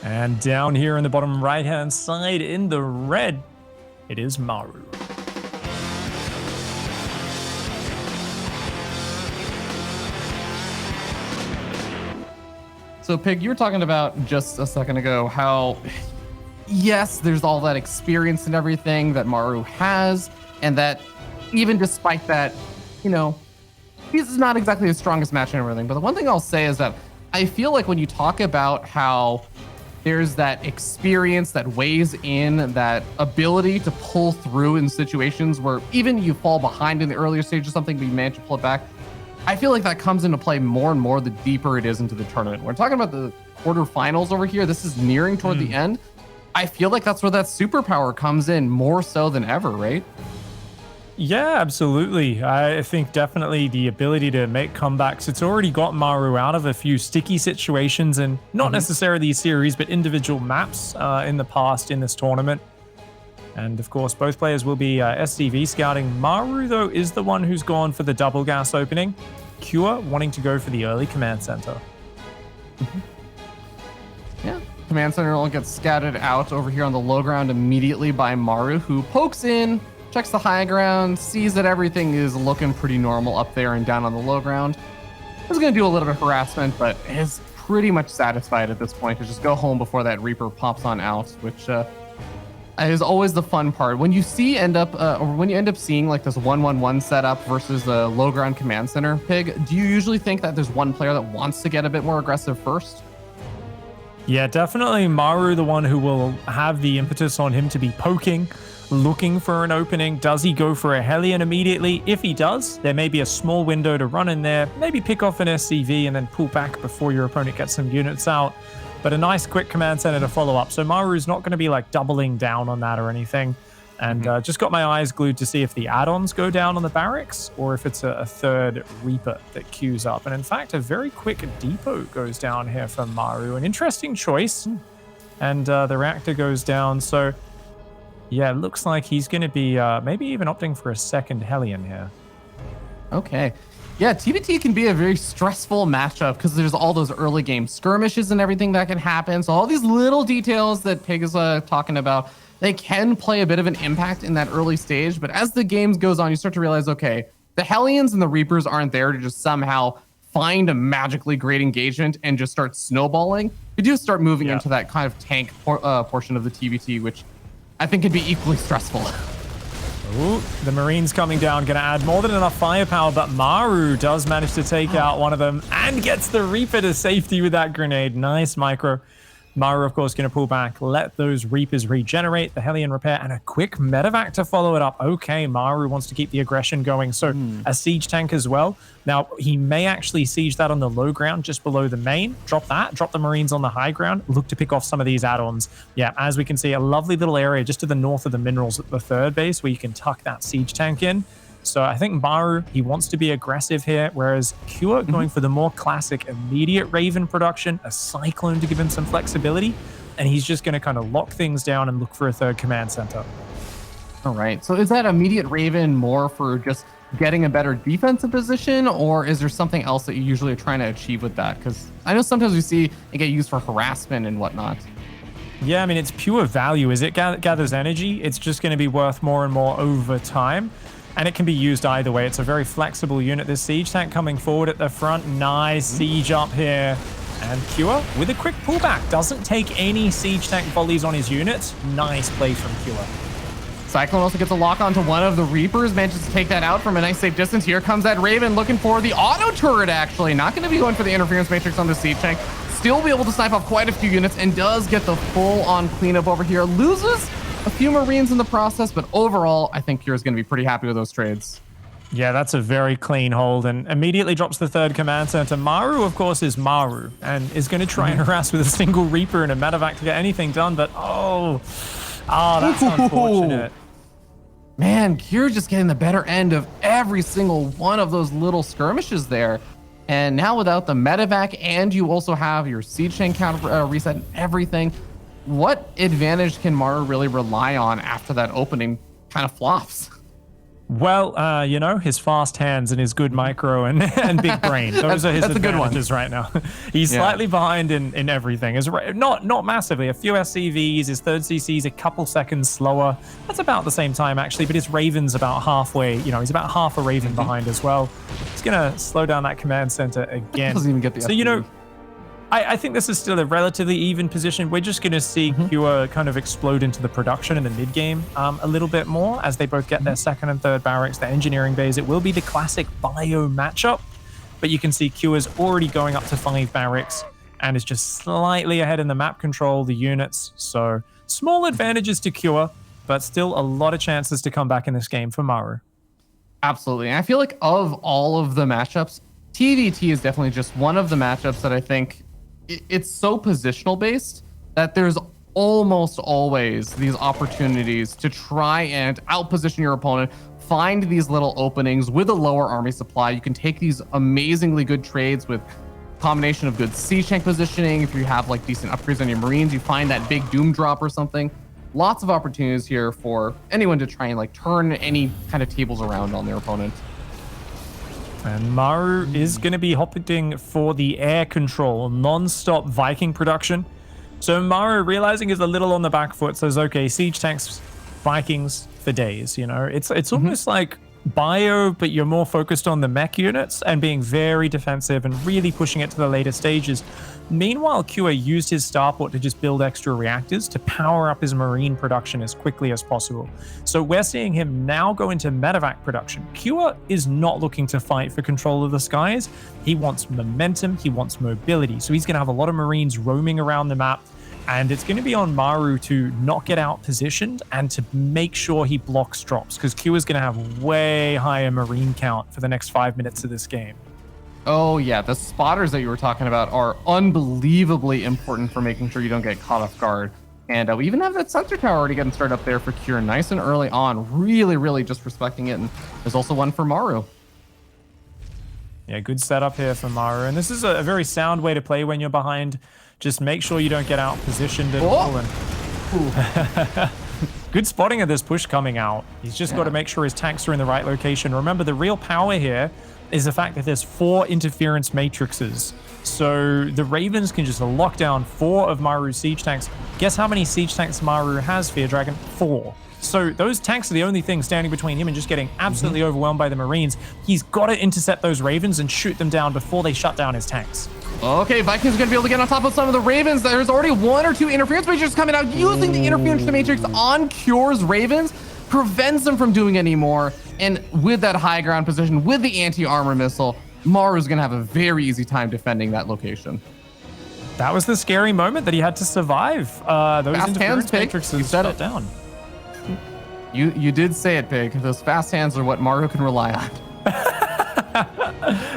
And down here in the bottom right-hand side in the red, it is Maru. So, Pig, you were talking about just a second ago how, yes, there's all that experience and everything that Maru has, and that even despite that, you know, he's not exactly the strongest match and everything. But the one thing I'll say is that I feel like when you talk about how there's that experience that weighs in, that ability to pull through in situations where even you fall behind in the earlier stage or something, but you manage to pull it back, I feel like that comes into play more and more the deeper it is into the tournament. We're talking about the quarterfinals over here. This is nearing toward the end. I feel like that's where that superpower comes in more so than ever, right? Yeah, absolutely. I think definitely the ability to make comebacks. It's already got Maru out of a few sticky situations, and not necessarily series, but individual maps in the past in this tournament. And of course, both players will be SCV scouting. Maru, though, is the one who's gone for the double gas opening. Cure wanting to go for the early command center. Yeah, command center will get scattered out over here on the low ground immediately by Maru, who pokes in, checks the high ground, sees that everything is looking pretty normal up there and down on the low ground. Is going to do a little bit of harassment, but is pretty much satisfied at this point to just go home before that Reaper pops on out, which is always the fun part. When you end up seeing like this 1-1-1 setup versus a low ground command center, Pig, do you usually think that there's one player that wants to get a bit more aggressive first? Yeah, definitely Maru, the one who will have the impetus on him to be poking, looking for an opening. Does he go for a Hellion immediately? If he does, there may be a small window to run in there, maybe pick off an SCV and then pull back before your opponent gets some units out. But a nice quick command center to follow up. So Maru's not going to be like doubling down on that or anything. And just got my eyes glued to see if the add-ons go down on the barracks or if it's a third Reaper that queues up. And in fact, a very quick depot goes down here for Maru. An interesting choice. And the reactor goes down. So yeah, it looks like he's going to be maybe even opting for a second Hellion here. Okay. Yeah, TBT can be a very stressful matchup because there's all those early game skirmishes and everything that can happen. So all these little details that Pig is talking about, they can play a bit of an impact in that early stage. But as the game goes on, you start to realize, okay, the Hellions and the Reapers aren't there to just somehow find a magically great engagement and just start snowballing. You do start moving into that kind of tank portion of the TBT, which I think can be equally stressful. Ooh, the Marines coming down, going to add more than enough firepower, but Maru does manage to take out one of them and gets the Reaper to safety with that grenade. Nice micro. Maru, of course, going to pull back, let those Reapers regenerate, the Hellion repair, and a quick medevac to follow it up. Okay, Maru wants to keep the aggression going, so a siege tank as well. Now, he may actually siege that on the low ground just below the main. Drop that, drop the Marines on the high ground, look to pick off some of these add-ons. Yeah, as we can see, a lovely little area just to the north of the minerals at the third base where you can tuck that siege tank in. So I think Maru, he wants to be aggressive here, whereas Cure going for the more classic immediate Raven production, a Cyclone to give him some flexibility, and he's just going to kind of lock things down and look for a third command center. All right, so is that immediate Raven more for just getting a better defensive position, or is there something else that you usually are trying to achieve with that? Because I know sometimes we see it get used for harassment and whatnot. Yeah, I mean, it's pure value. As it gathers energy, it's just going to be worth more and more over time. And it can be used either way. It's a very flexible unit. This siege tank coming forward at the front. Nice siege up here. And Cure with a quick pullback. Doesn't take any siege tank volleys on his units. Nice play from Cure. Cyclone also gets a lock onto one of the Reapers. Manages to take that out from a nice safe distance. Here comes that Raven looking for the auto turret, actually. Not going to be going for the interference matrix on the siege tank. Still be able to snipe off quite a few units and does get the full-on cleanup over here. Loses a few Marines in the process, but overall, I think Cure is going to be pretty happy with those trades. Yeah, that's a very clean hold, and immediately drops the third command center. Maru, of course, is Maru, and is going to try and harass with a single Reaper and a medevac to get anything done, but that's unfortunate. Man, Cure just getting the better end of every single one of those little skirmishes there. And now without the medevac, and you also have your siege tank count reset and everything, what advantage can Maru really rely on after that opening kind of flops? Well, you know, his fast hands and his good micro and, and big brain. Those are his advantages right now. He's slightly behind in everything. Not massively. A few SCVs, his third CC is a couple seconds slower. That's about the same time, actually, but his Raven's about halfway. You know, he's about half a Raven behind as well. He's going to slow down that command center again. Doesn't even get the so, you know, I think this is still a relatively even position. We're just going to see Cure kind of explode into the production in the mid game a little bit more as they both get their second and third barracks, their engineering bays. It will be the classic bio matchup, but you can see Cure's already going up to 5 barracks and is just slightly ahead in the map control, the units. So small advantages to Cure, but still a lot of chances to come back in this game for Maru. Absolutely. And I feel like of all of the matchups, TVT is definitely just one of the matchups that I think it's so positional based that there's almost always these opportunities to try and outposition your opponent, find these little openings with a lower army supply. You can take these amazingly good trades with combination of good siege tank positioning. If you have like decent upgrades on your Marines, you find that big doom drop or something. Lots of opportunities here for anyone to try and like turn any kind of tables around on their opponent. And Maru is going to be hopping for the air control, non-stop Viking production. So Maru, realizing he's a little on the back foot, says, okay, siege tanks, Vikings for days, you know? It's almost like bio, but you're more focused on the mech units and being very defensive and really pushing it to the later stages. Meanwhile, Cure used his starport to just build extra reactors to power up his Marine production as quickly as possible. So we're seeing him now go into medevac production. Cure is not looking to fight for control of the skies. He wants momentum, he wants mobility. So he's going to have a lot of Marines roaming around the map, and it's going to be on Maru to not get out positioned and to make sure he blocks drops, because Cure is going to have way higher Marine count for the next 5 minutes of this game. Oh yeah, the spotters that you were talking about are unbelievably important for making sure you don't get caught off guard. And we even have that sensor tower already getting started up there for Cure, nice and early on, really just respecting it. And there's also one for Maru. Yeah, good setup here for Maru. And this is a very sound way to play when you're behind. Just make sure you don't get out positioned at all. And good spotting of this push coming out. He's just got to make sure his tanks are in the right location. Remember, the real power here is the fact that there's 4 interference matrices. So the Ravens can just lock down 4 of Maru's siege tanks. Guess how many siege tanks Maru has, Fear Dragon? 4. So those tanks are the only thing standing between him and just getting absolutely overwhelmed by the Marines. He's got to intercept those Ravens and shoot them down before they shut down his tanks. Okay, Vikings are going to be able to get on top of some of the Ravens. There's already 1 or 2 interference matrices coming out. Using the interference matrix on Cure's Ravens prevents them from doing any more. And with that high ground position, with the anti-armor missile, Maru's going to have a very easy time defending that location. That was the scary moment that he had to survive. Those fast interference hands, Pig. matrices shut down. You did say it, Pig. Those fast hands are what Maru can rely on.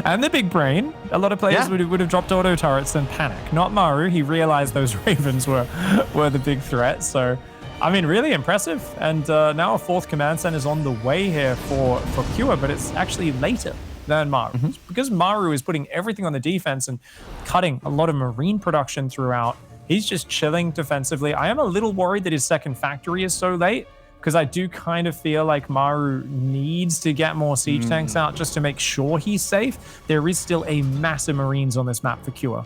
And the big brain. A lot of players would have dropped auto turrets and panic. Not Maru. He realized those Ravens were the big threat. So, I mean, really impressive. And now a 4th command center is on the way here for Cure, but it's actually later than Maru. Because Maru is putting everything on the defense and cutting a lot of Marine production throughout. He's just chilling defensively. I am a little worried that his second factory is so late, because I do kind of feel like Maru needs to get more siege tanks out just to make sure he's safe. There is still a massive Marines on this map for Cure.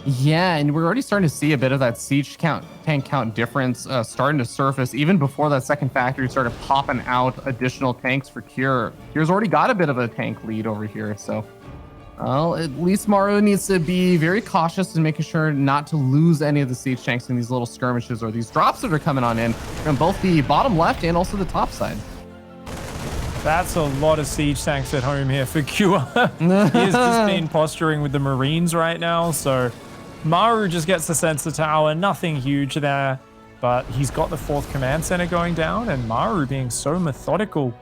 Yeah, and we're already starting to see a bit of that siege tank count difference starting to surface. Even before that second factory started popping out additional tanks for Cure. Cure's already got a bit of a tank lead over here, so well, at least Maru needs to be very cautious in making sure not to lose any of the siege tanks in these little skirmishes or these drops that are coming on in from both the bottom left and also the top side. That's a lot of siege tanks at home here for Cure. He has just been posturing with the Marines right now, so Maru just gets the sensor tower, nothing huge there, but he's got the 4th command center going down, and Maru being so methodical.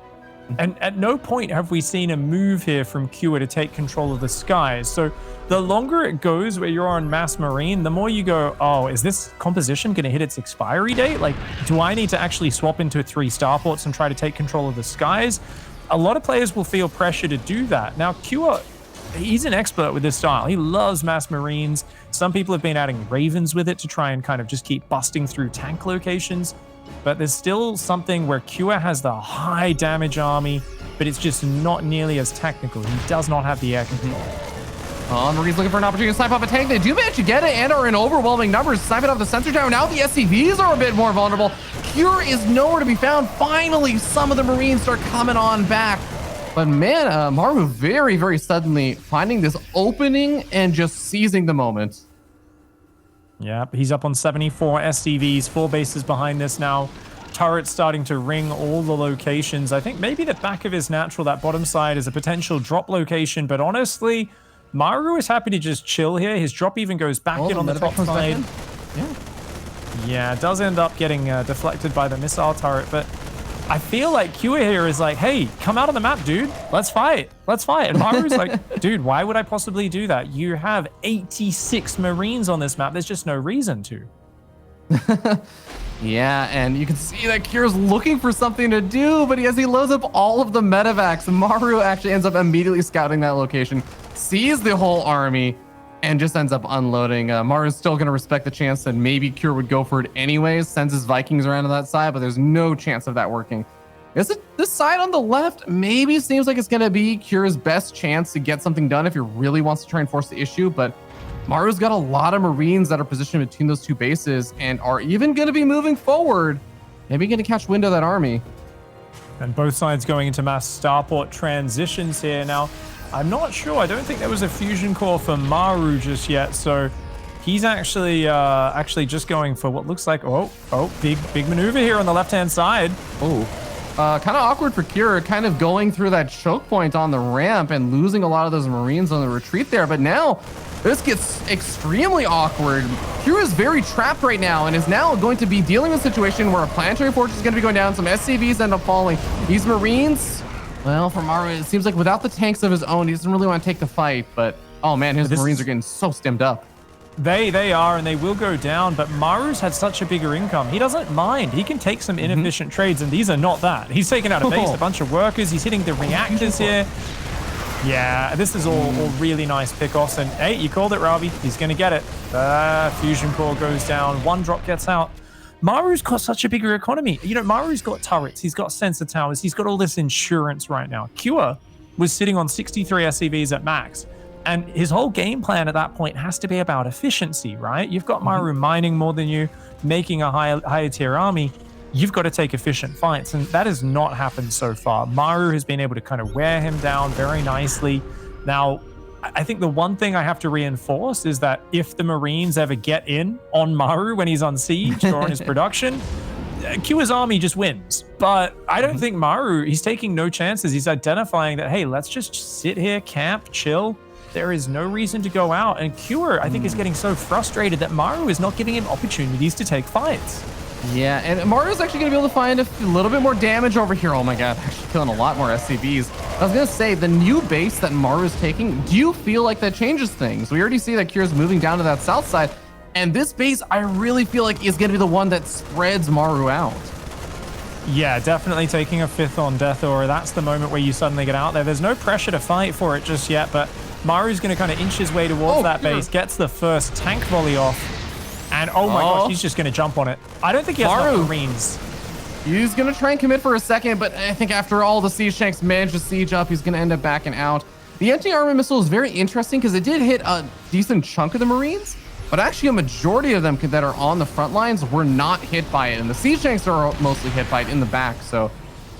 And at no point have we seen a move here from Cure to take control of the skies. So the longer it goes where you're on mass Marine, the more you go, oh, is this composition going to hit its expiry date? Like, do I need to actually swap into 3 starports and try to take control of the skies? A lot of players will feel pressure to do that. Now, Cure, he's an expert with this style. He loves mass Marines. Some people have been adding Ravens with it to try and kind of just keep busting through tank locations. but there's still something where Cure has the high damage army, but it's just not nearly as technical. He does not have the air control. Marie's looking for an opportunity to snipe off a tank. They do manage to get it and are in overwhelming numbers, sniping off the sensor tower. Now the SCVs are a bit more vulnerable. Cure is nowhere to be found. Finally, some of the Marines start coming on back. But man, Maru very, very suddenly finding this opening and just seizing the moment. Yeah, he's up on 74 SCVs, 4 bases behind this now. Turrets starting to ring all the locations. I think maybe the back of his natural, that bottom side, is a potential drop location, but honestly, Maru is happy to just chill here. His drop even goes back in on the top side. Yeah, it does end up getting deflected by the missile turret, but I feel like Cure here is like, hey, come out of the map, dude. Let's fight. Let's fight. And Maru's like, dude, why would I possibly do that? You have 86 Marines on this map. There's just no reason to. Yeah, and you can see that Cure's looking for something to do, but as he loads up all of the medevacs, Maru actually ends up immediately scouting that location, sees the whole army, and just ends up unloading. Maru's still going to respect the chance that maybe Cure would go for it anyways, sends his Vikings around to that side, but there's no chance of that working. This side on the left maybe seems like it's going to be Cure's best chance to get something done if he really wants to try and force the issue, but Maru's got a lot of Marines that are positioned between those two bases and are even going to be moving forward. Maybe going to catch wind of that army. And both sides going into mass starport transitions here. Now, I'm not sure. I don't think there was a fusion core for Maru just yet. So he's actually just going for what looks like, big maneuver here on the left-hand side. Oh, kind of awkward for Cure, kind of going through that choke point on the ramp and losing a lot of those Marines on the retreat there. But now this gets extremely awkward. Cure is very trapped right now and is now going to be dealing with a situation where a planetary fortress is going to be going down. Some SCVs end up falling. These Marines, well, for Maru, it seems like without the tanks of his own, he doesn't really want to take the fight. But, oh man, his Marines are getting so stemmed up. They are, and they will go down, but Maru's had such a bigger income. He doesn't mind. He can take some inefficient trades, and these are not that. He's taking out a base, a bunch of workers. He's hitting the reactors here. Yeah, this is all really nice pickoffs. And hey, you called it, Robbie. He's going to get it. Fusion core goes down. One drop gets out. Maru's got such a bigger economy. You know, Maru's got turrets. He's got sensor towers. He's got all this insurance right now. Cure was sitting on 63 SCVs at max. And his whole game plan at that point has to be about efficiency, right? You've got Maru mining more than you, making a higher tier army. You've got to take efficient fights, and that has not happened so far. Maru has been able to kind of wear him down very nicely. Now, I think the one thing I have to reinforce is that if the Marines ever get in on Maru when he's on siege or on his production, Cure's army just wins. But I don't think Maru, he's taking no chances. He's identifying that, hey, let's just sit here, camp, chill. There is no reason to go out. And Cure, I think, is getting so frustrated that Maru is not giving him opportunities to take fights. Yeah, and Maru's actually going to be able to find a little bit more damage over here. Oh my god, actually killing a lot more SCVs. I was going to say, the new base that Maru's taking, do you feel like that changes things? We already see that Cure's moving down to that south side, and this base, I really feel like, is going to be the one that spreads Maru out. Yeah, definitely taking a 5th on Death Aura. That's the moment where you suddenly get out there. There's no pressure to fight for it just yet, but Maru's going to kind of inch his way towards that base, gets the first tank volley off, and oh my gosh, he's just going to jump on it. I don't think he has enough Marines. He's going to try and commit for a second, but I think after all the siege tanks manage to siege up, he's going to end up backing out. The anti-armor missile is very interesting because it did hit a decent chunk of the Marines, but actually a majority of them that are on the front lines were not hit by it, and the siege tanks are mostly hit by it in the back, so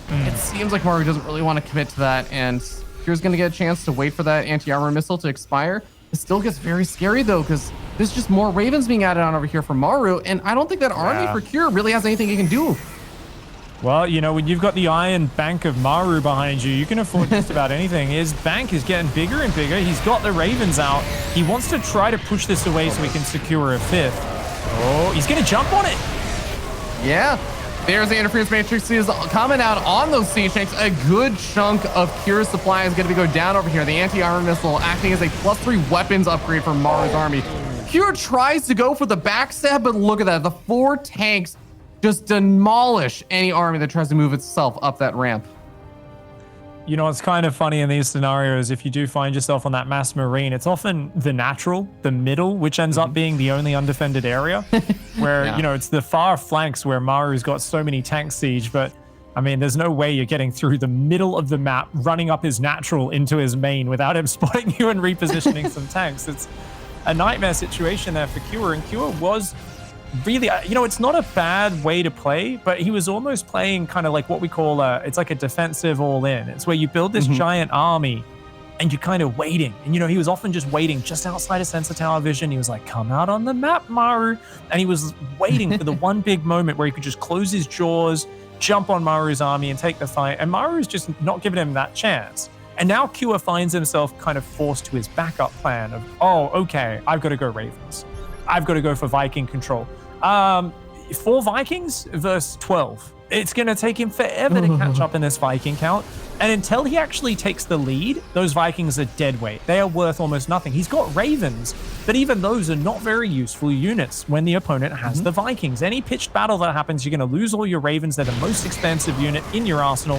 it seems like Maru doesn't really want to commit to that, and Cure's going to get a chance to wait for that anti-armor missile to expire. It still gets very scary, though, because there's just more Ravens being added on over here for Maru, and I don't think that army for Cure really has anything he can do. Well, you know, when you've got the iron bank of Maru behind you, you can afford just about anything. His bank is getting bigger and bigger. He's got the Ravens out. He wants to try to push this away so he can secure a 5th. Oh, he's going to jump on it. Yeah. There's the interference matrix is coming out on those siege tanks. A good chunk of Cure's supply is going to be going down over here. The anti-armor missile acting as a +3 weapons upgrade for Maru's army. Cure tries to go for the backstab, but look at that. The 4 tanks just demolish any army that tries to move itself up that ramp. You know, it's kind of funny in these scenarios, if you do find yourself on that mass marine, it's often the natural, the middle, which ends up being the only undefended area, where, Yeah. you know, it's the far flanks where Maru's got so many tank siege, but I mean, there's no way you're getting through the middle of the map, running up his natural into his main without him spotting you and repositioning some tanks. It's a nightmare situation there for Cure, and Cure was really, you know, it's not a bad way to play, but he was almost playing kind of like what we call it's like a defensive all-in. It's where you build this giant army and you're kind of waiting. And, you know, he was often just waiting just outside of sensor tower vision. He was like, come out on the map, Maru. And he was waiting for the one big moment where he could just close his jaws, jump on Maru's army and take the fight. And Maru's just not giving him that chance. And now Cure finds himself kind of forced to his backup plan of, oh, okay, I've got to go Ravens. I've got to go for Viking control. 4 Vikings versus 12. It's going to take him forever to catch up in this Viking count. And until he actually takes the lead, those Vikings are dead weight. They are worth almost nothing. He's got Ravens, but even those are not very useful units when the opponent has the Vikings. Any pitched battle that happens, you're going to lose all your Ravens. They're the most expensive unit in your arsenal,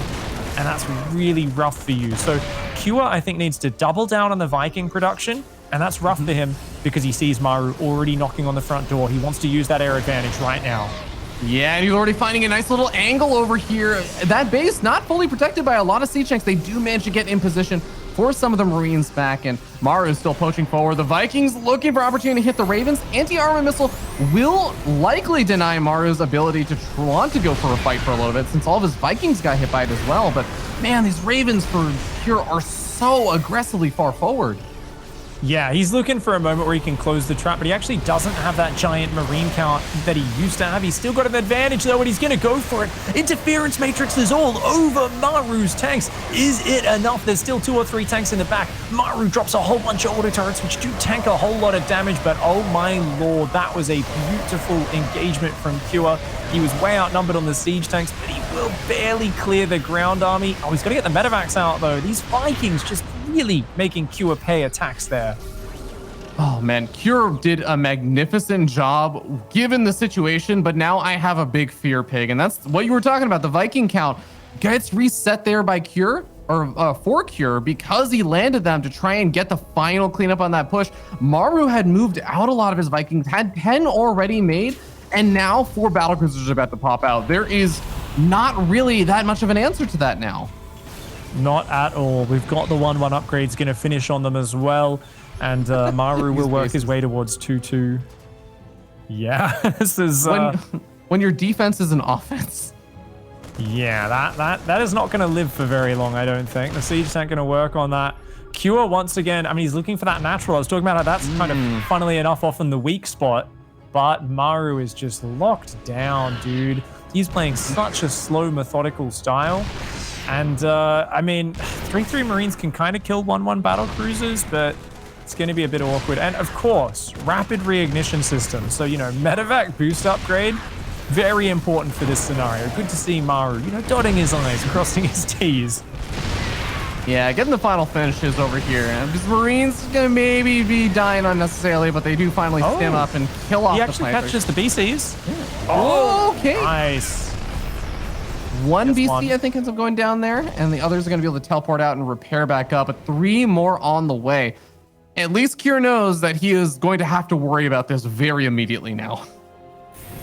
and that's really rough for you. So Cure, I think, needs to double down on the Viking production, and that's rough for him because he sees Maru already knocking on the front door. He wants to use that air advantage right now. Yeah, and he's already finding a nice little angle over here. That base not fully protected by a lot of siege tanks. They do manage to get in position for some of the Marines back, and Maru is still poaching forward. The Vikings looking for opportunity to hit the Ravens. Anti-armor missile will likely deny Maru's ability to want to go for a fight for a little bit, since all of his Vikings got hit by it as well. But man, these Ravens for Cure are so aggressively far forward. Yeah, he's looking for a moment where he can close the trap, but he actually doesn't have that giant marine count that he used to have. He's still got an advantage, though, and he's going to go for it. Interference matrix is all over Maru's tanks. Is it enough? There's still 2 or 3 tanks in the back. Maru drops a whole bunch of auto turrets, which do tank a whole lot of damage, but oh my lord, that was a beautiful engagement from Cure. He was way outnumbered on the siege tanks, but he will barely clear the ground army. Oh, he's got to get the medevacs out, though. These Vikings just really making Cure pay attacks there. Oh man, Cure did a magnificent job given the situation, but now I have a big fear, Pig, and that's what you were talking about. The Viking count gets reset there by Cure, or for Cure, because he landed them to try and get the final cleanup on that push. Maru had moved out a lot of his Vikings, had 10 already made, and now 4 battlecruisers are about to pop out. There is not really that much of an answer to that now. Not at all. We've got the 1-1 upgrades going to finish on them as well. And Maru will work his way towards 2-2. Yeah, this is... when your defense is an offense. Yeah, that is not going to live for very long, I don't think. The siege tank going to work on that. Cure, once again, I mean, he's looking for that natural. I was talking about how that's kind of, funnily enough, often the weak spot. But Maru is just locked down, dude. He's playing such a slow, methodical style. And, I mean, 3-3 Marines can kind of kill 1-1 battle cruisers, but it's going to be a bit awkward. And, of course, rapid reignition system. So, you know, medevac boost upgrade, very important for this scenario. Good to see Maru, you know, dotting his I's, crossing his T's. Yeah, getting the final finishes over here. And these Marines going to maybe be dying unnecessarily, but they do finally stem up and kill off the He actually catches the BCs. Yeah. Oh, okay. Nice. One BC, I think, ends up going down there, and the others are going to be able to teleport out and repair back up, but 3 more on the way. At least Cure knows that he is going to have to worry about this very immediately now.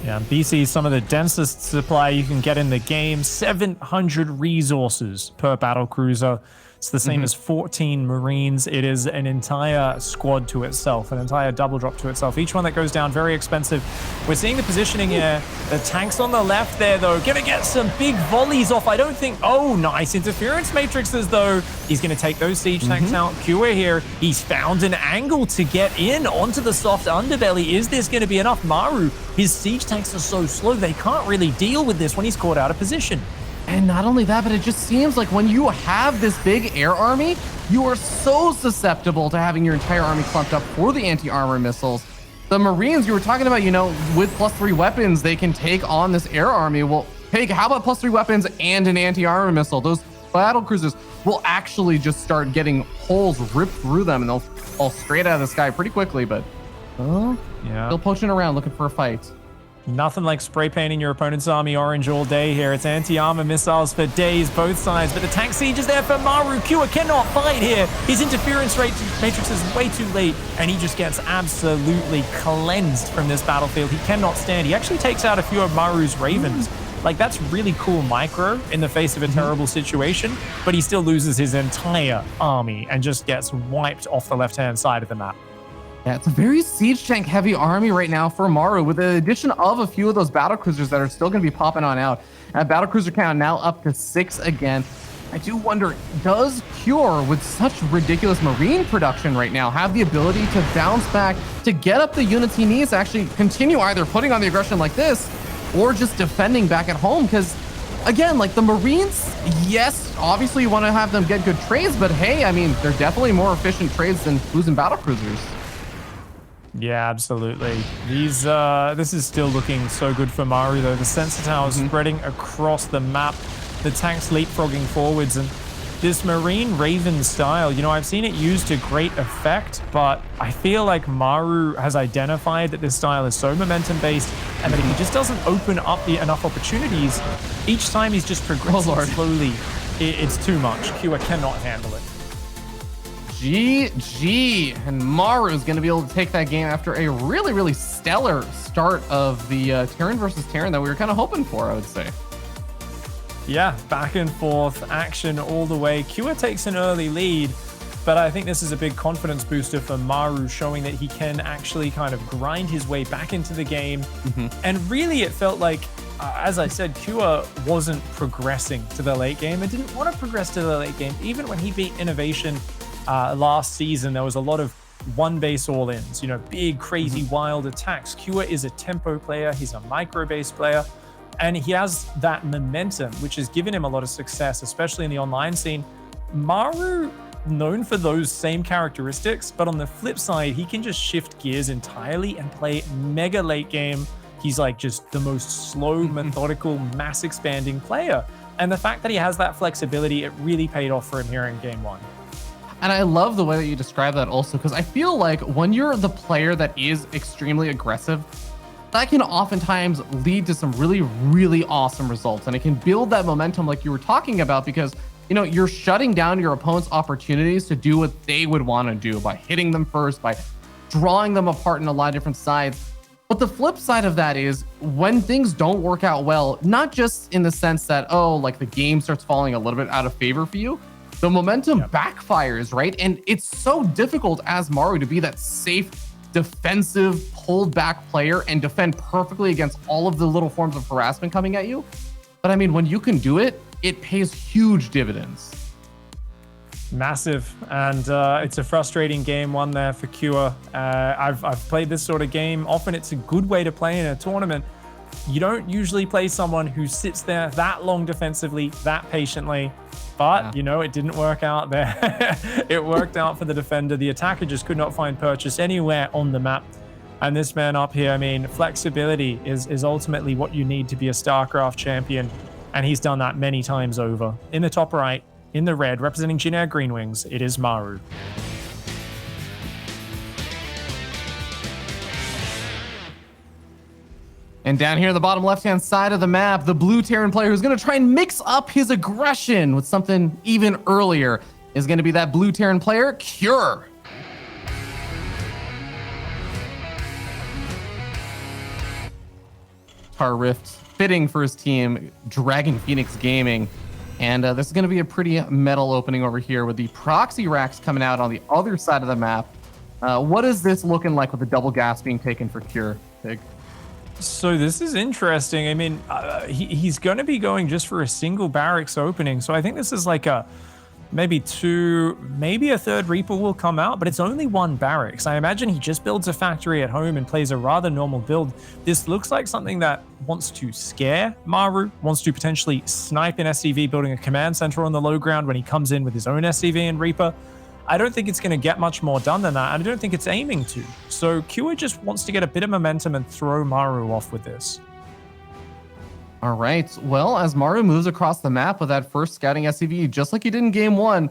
Yeah, BC is some of the densest supply you can get in the game. 700 resources per battle cruiser. It's the same as 14 Marines. It is an entire squad to itself, an entire double drop to itself. Each one that goes down, very expensive. We're seeing the positioning here. The tanks on the left there, though, gonna get some big volleys off. I don't think... Oh, nice interference matrices, though. He's gonna take those siege tanks out. Cure here, he's found an angle to get in onto the soft underbelly. Is this gonna be enough? Maru, his siege tanks are so slow, they can't really deal with this when he's caught out of position. And not only that, but it just seems like when you have this big air army, you are so susceptible to having your entire army clumped up for the anti-armor missiles. The Marines you were talking about, you know, with +3 weapons, they can take on this air army. Well, hey, how about +3 weapons and an anti-armor missile? Those battle cruisers will actually just start getting holes ripped through them, and they'll fall straight out of the sky pretty quickly, but yeah, still poaching around looking for a fight. Nothing like spray painting your opponent's army orange all day here. It's anti-armor missiles for days, both sides. But the tank siege is there for Maru. Kua cannot fight here. His interference matrix is way too late, and he just gets absolutely cleansed from this battlefield. He cannot stand. He actually takes out a few of Maru's ravens. Like, that's really cool micro in the face of a terrible situation, but he still loses his entire army and just gets wiped off the left-hand side of the map. Yeah, it's a very siege tank heavy army right now for Maru, with the addition of a few of those battle cruisers that are still going to be popping on out. Battle cruiser count now up to 6 again. I do wonder, does Cure, with such ridiculous marine production right now, have the ability to bounce back, to get up the units he needs to actually continue either putting on the aggression like this or just defending back at home? Because again, like the Marines, yes, obviously you want to have them get good trades, but hey, I mean, they're definitely more efficient trades than losing battle cruisers. Yeah, absolutely. This is still looking so good for Maru, though. The sensor tower is spreading across the map. The tanks leapfrogging forwards, and this Marine Raven style, you know, I've seen it used to great effect, but I feel like Maru has identified that this style is so momentum-based, and that if he just doesn't open up enough opportunities, each time he's just progressing slowly, it's too much. Kua cannot handle it. GG, and Maru is going to be able to take that game after a really, really stellar start of the Terran versus Terran that we were kind of hoping for, I would say. Yeah, back and forth action all the way. Kua takes an early lead, but I think this is a big confidence booster for Maru, showing that he can actually kind of grind his way back into the game. And really, it felt like, as I said, Kua wasn't progressing to the late game and didn't want to progress to the late game. Even when he beat Innovation last season, there was a lot of one base all-ins, you know, big, crazy, wild attacks. Kua is a tempo player. He's a micro-based player. And he has that momentum, which has given him a lot of success, especially in the online scene. Maru, known for those same characteristics, but on the flip side, he can just shift gears entirely and play mega late game. He's like just the most slow, methodical, mass expanding player. And the fact that he has that flexibility, it really paid off for him here in game 1. And I love the way that you describe that also, because I feel like when you're the player that is extremely aggressive, that can oftentimes lead to some really, really awesome results. And it can build that momentum like you were talking about, because, you know, you're shutting down your opponent's opportunities to do what they would want to do by hitting them first, by drawing them apart in a lot of different sides. But the flip side of that is when things don't work out well, not just in the sense that, oh, like the game starts falling a little bit out of favor for you, the momentum backfires, right? And it's so difficult as Maru to be that safe, defensive, pulled back player and defend perfectly against all of the little forms of harassment coming at you. But I mean, when you can do it, it pays huge dividends. Massive, and it's a frustrating game 1 there for Kua. I've played this sort of game. Often it's a good way to play in a tournament. You don't usually play someone who sits there that long defensively, that patiently. But, you know, it didn't work out there. It worked out for the defender. The attacker just could not find purchase anywhere on the map. And this man up here, I mean, flexibility is ultimately what you need to be a StarCraft champion. And he's done that many times over. In the top right, in the red, representing Jin Air Green Wings, it is Maru. And down here on the bottom left-hand side of the map, the blue Terran player who's going to try and mix up his aggression with something even earlier is going to be that blue Terran player, Cure. Tar Rift, fitting for his team, Dragon Phoenix Gaming. And this is going to be a pretty metal opening over here with the proxy racks coming out on the other side of the map. What is this looking like with the double gas being taken for Cure, Pig? So this is interesting. I mean, he's going to be going just for a single barracks opening. So I think this is like maybe a third Reaper will come out, but it's only 1 barracks. I imagine he just builds a factory at home and plays a rather normal build. This looks like something that wants to scare Maru, wants to potentially snipe an SCV building a command center on the low ground when he comes in with his own SCV and Reaper. I don't think it's going to get much more done than that, and I don't think it's aiming to. So Kua just wants to get a bit of momentum and throw Maru off with this. All right. Well, as Maru moves across the map with that first scouting SCV, just like he did in game 1,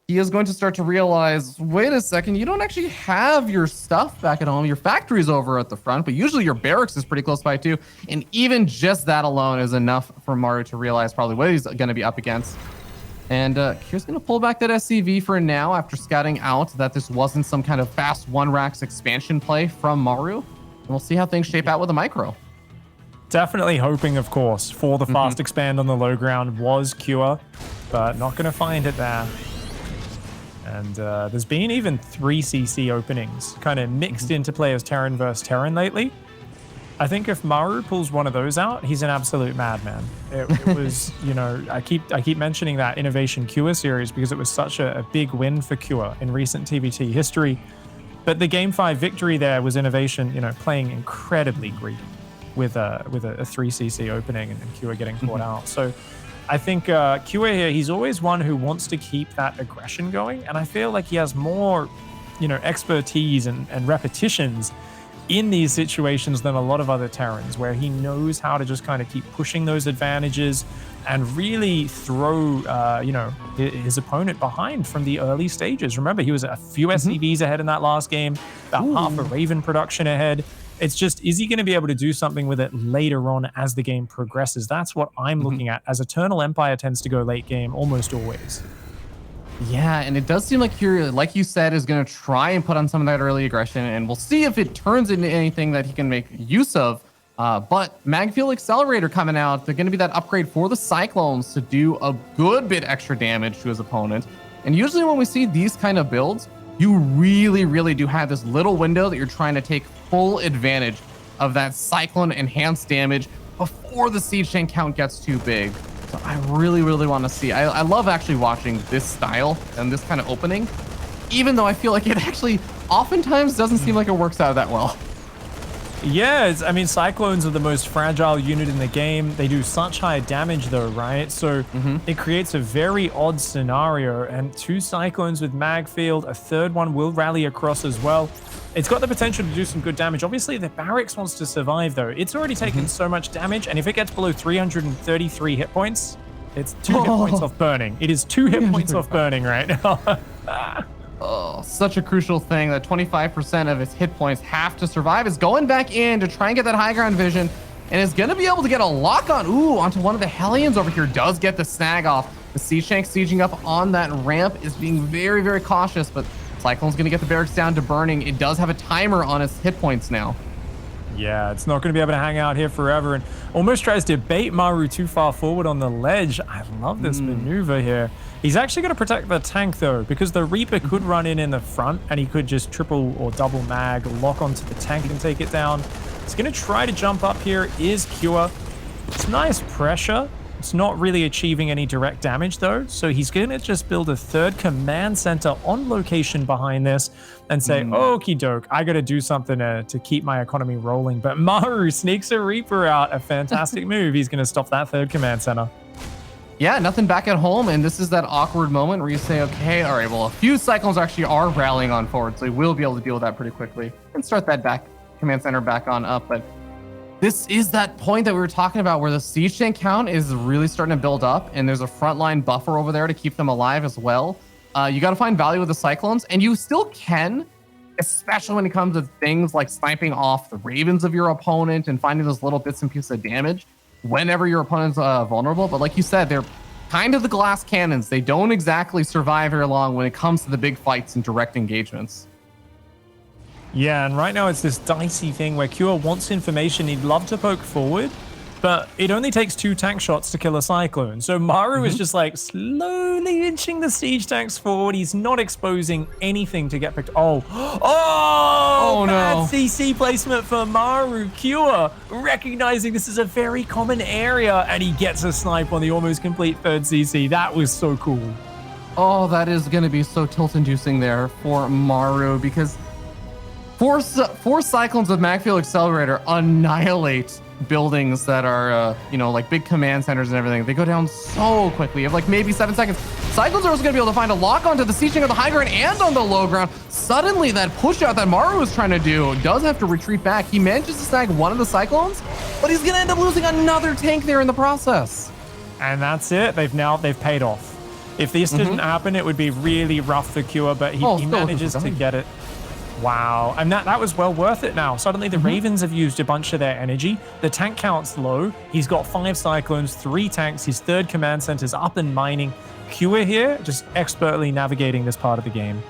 he is going to start to realize, wait a second, you don't actually have your stuff back at home. Your factory's over at the front, but usually your barracks is pretty close by too. And even just that alone is enough for Maru to realize probably what he's going to be up against. And Kier's going to pull back that SCV for now after scouting out that this wasn't some kind of fast one racks expansion play from Maru. And we'll see how things shape out with a micro. Definitely hoping, of course, for the fast expand on the low ground was Cure, but not going to find it there. And there's been even 3 CC openings kind of mixed into play as Terran versus Terran lately. I think if Maru pulls one of those out, he's an absolute madman. It was, you know, I keep mentioning that Innovation Cure series because it was such a big win for Cure in recent TVT history. But the Game 5 victory there was Innovation, you know, playing incredibly greedy with a 3cc opening and Cure getting caught out. So I think Cure here, he's always one who wants to keep that aggression going, and I feel like he has more, you know, expertise and repetitions in these situations than a lot of other Terrans, where he knows how to just kind of keep pushing those advantages and really throw, you know, his opponent behind from the early stages. Remember, he was a few SCVs ahead in that last game, about half a Raven production ahead. It's just, is he going to be able to do something with it later on as the game progresses? That's what I'm looking at, as Eternal Empire tends to go late game almost always. Yeah, and it does seem like Fury, like you said, is going to try and put on some of that early aggression, and we'll see if it turns into anything that he can make use of. But Magfield Accelerator coming out, they're going to be that upgrade for the Cyclones to do a good bit extra damage to his opponent. And usually when we see these kind of builds, you really, really do have this little window that you're trying to take full advantage of that Cyclone enhanced damage before the siege tank count gets too big. So I really, really want to see. I love actually watching this style and this kind of opening, even though I feel like it actually oftentimes doesn't seem like it works out that well. Yeah, I mean, Cyclones are the most fragile unit in the game. They do such high damage though, right? So it creates a very odd scenario, and 2 Cyclones with Magfield, a third one will rally across as well. It's got the potential to do some good damage. Obviously, the barracks wants to survive though. It's already taken so much damage, and if it gets below 333 hit points, it's 2 hit points off burning. It is 2 hit points off burning right now. Oh, such a crucial thing that 25% of its hit points have to survive. Is going back in to try and get that high ground vision, and is going to be able to get a lock on. Ooh, onto one of the Hellions over here. Does get the snag off. The Siege Tank sieging up on that ramp is being very, very cautious, but Cyclone's going to get the barracks down to burning. It does have a timer on its hit points now. Yeah, it's not going to be able to hang out here forever, and almost tries to bait Maru too far forward on the ledge. I love this maneuver here. He's actually going to protect the tank though, because the Reaper could run in the front and he could just triple or double mag, lock onto the tank and take it down. He's going to try to jump up here, is Cure. It's nice pressure. It's not really achieving any direct damage though, so he's going to just build a 3rd command center on location behind this and say, okie doke, I got to do something to keep my economy rolling. But Maru sneaks a Reaper out, a fantastic move. He's going to stop that 3rd command center. Yeah, nothing back at home, and this is that awkward moment where you say, okay, all right, well, a few Cyclones actually are rallying on forward, so we'll be able to deal with that pretty quickly and start that back command center back on up. But this is that point that we were talking about where the siege tank count is really starting to build up, and there's a frontline buffer over there to keep them alive as well. You got to find value with the Cyclones, and you still can, especially when it comes to things like sniping off the Ravens of your opponent and finding those little bits and pieces of damage whenever your opponent's vulnerable. But like you said, they're kind of the glass cannons. They don't exactly survive very long when it comes to the big fights and direct engagements. Yeah, and right now it's this dicey thing where Cure wants information. He'd love to poke forward, but it only takes 2 tank shots to kill a Cyclone. So Maru is just like slowly inching the siege tanks forward. He's not exposing anything to get picked. Oh no. Bad CC placement for Maru. Cure recognizing this is a very common area, and he gets a snipe on the almost complete 3rd CC. That was so cool. Oh, that is going to be so tilt-inducing there for Maru, because 4 Cyclones with Magfield Accelerator annihilate buildings that are, you know, like big command centers and everything. They go down so quickly. You have like maybe 7 seconds. Cyclones are also going to be able to find a lock onto the siege tank on the high ground and on the low ground. Suddenly, that push out that Maru was trying to do does have to retreat back. He manages to snag one of the Cyclones, but he's going to end up losing another tank there in the process. And that's it. They've paid off. If this didn't happen, it would be really rough for Cure, but he manages to get it. Wow, and that was well worth it now. Suddenly the Ravens have used a bunch of their energy. The tank count's low. He's got 5 Cyclones, 3 tanks. His 3rd command center's up and mining. Cure here, just expertly navigating this part of the game.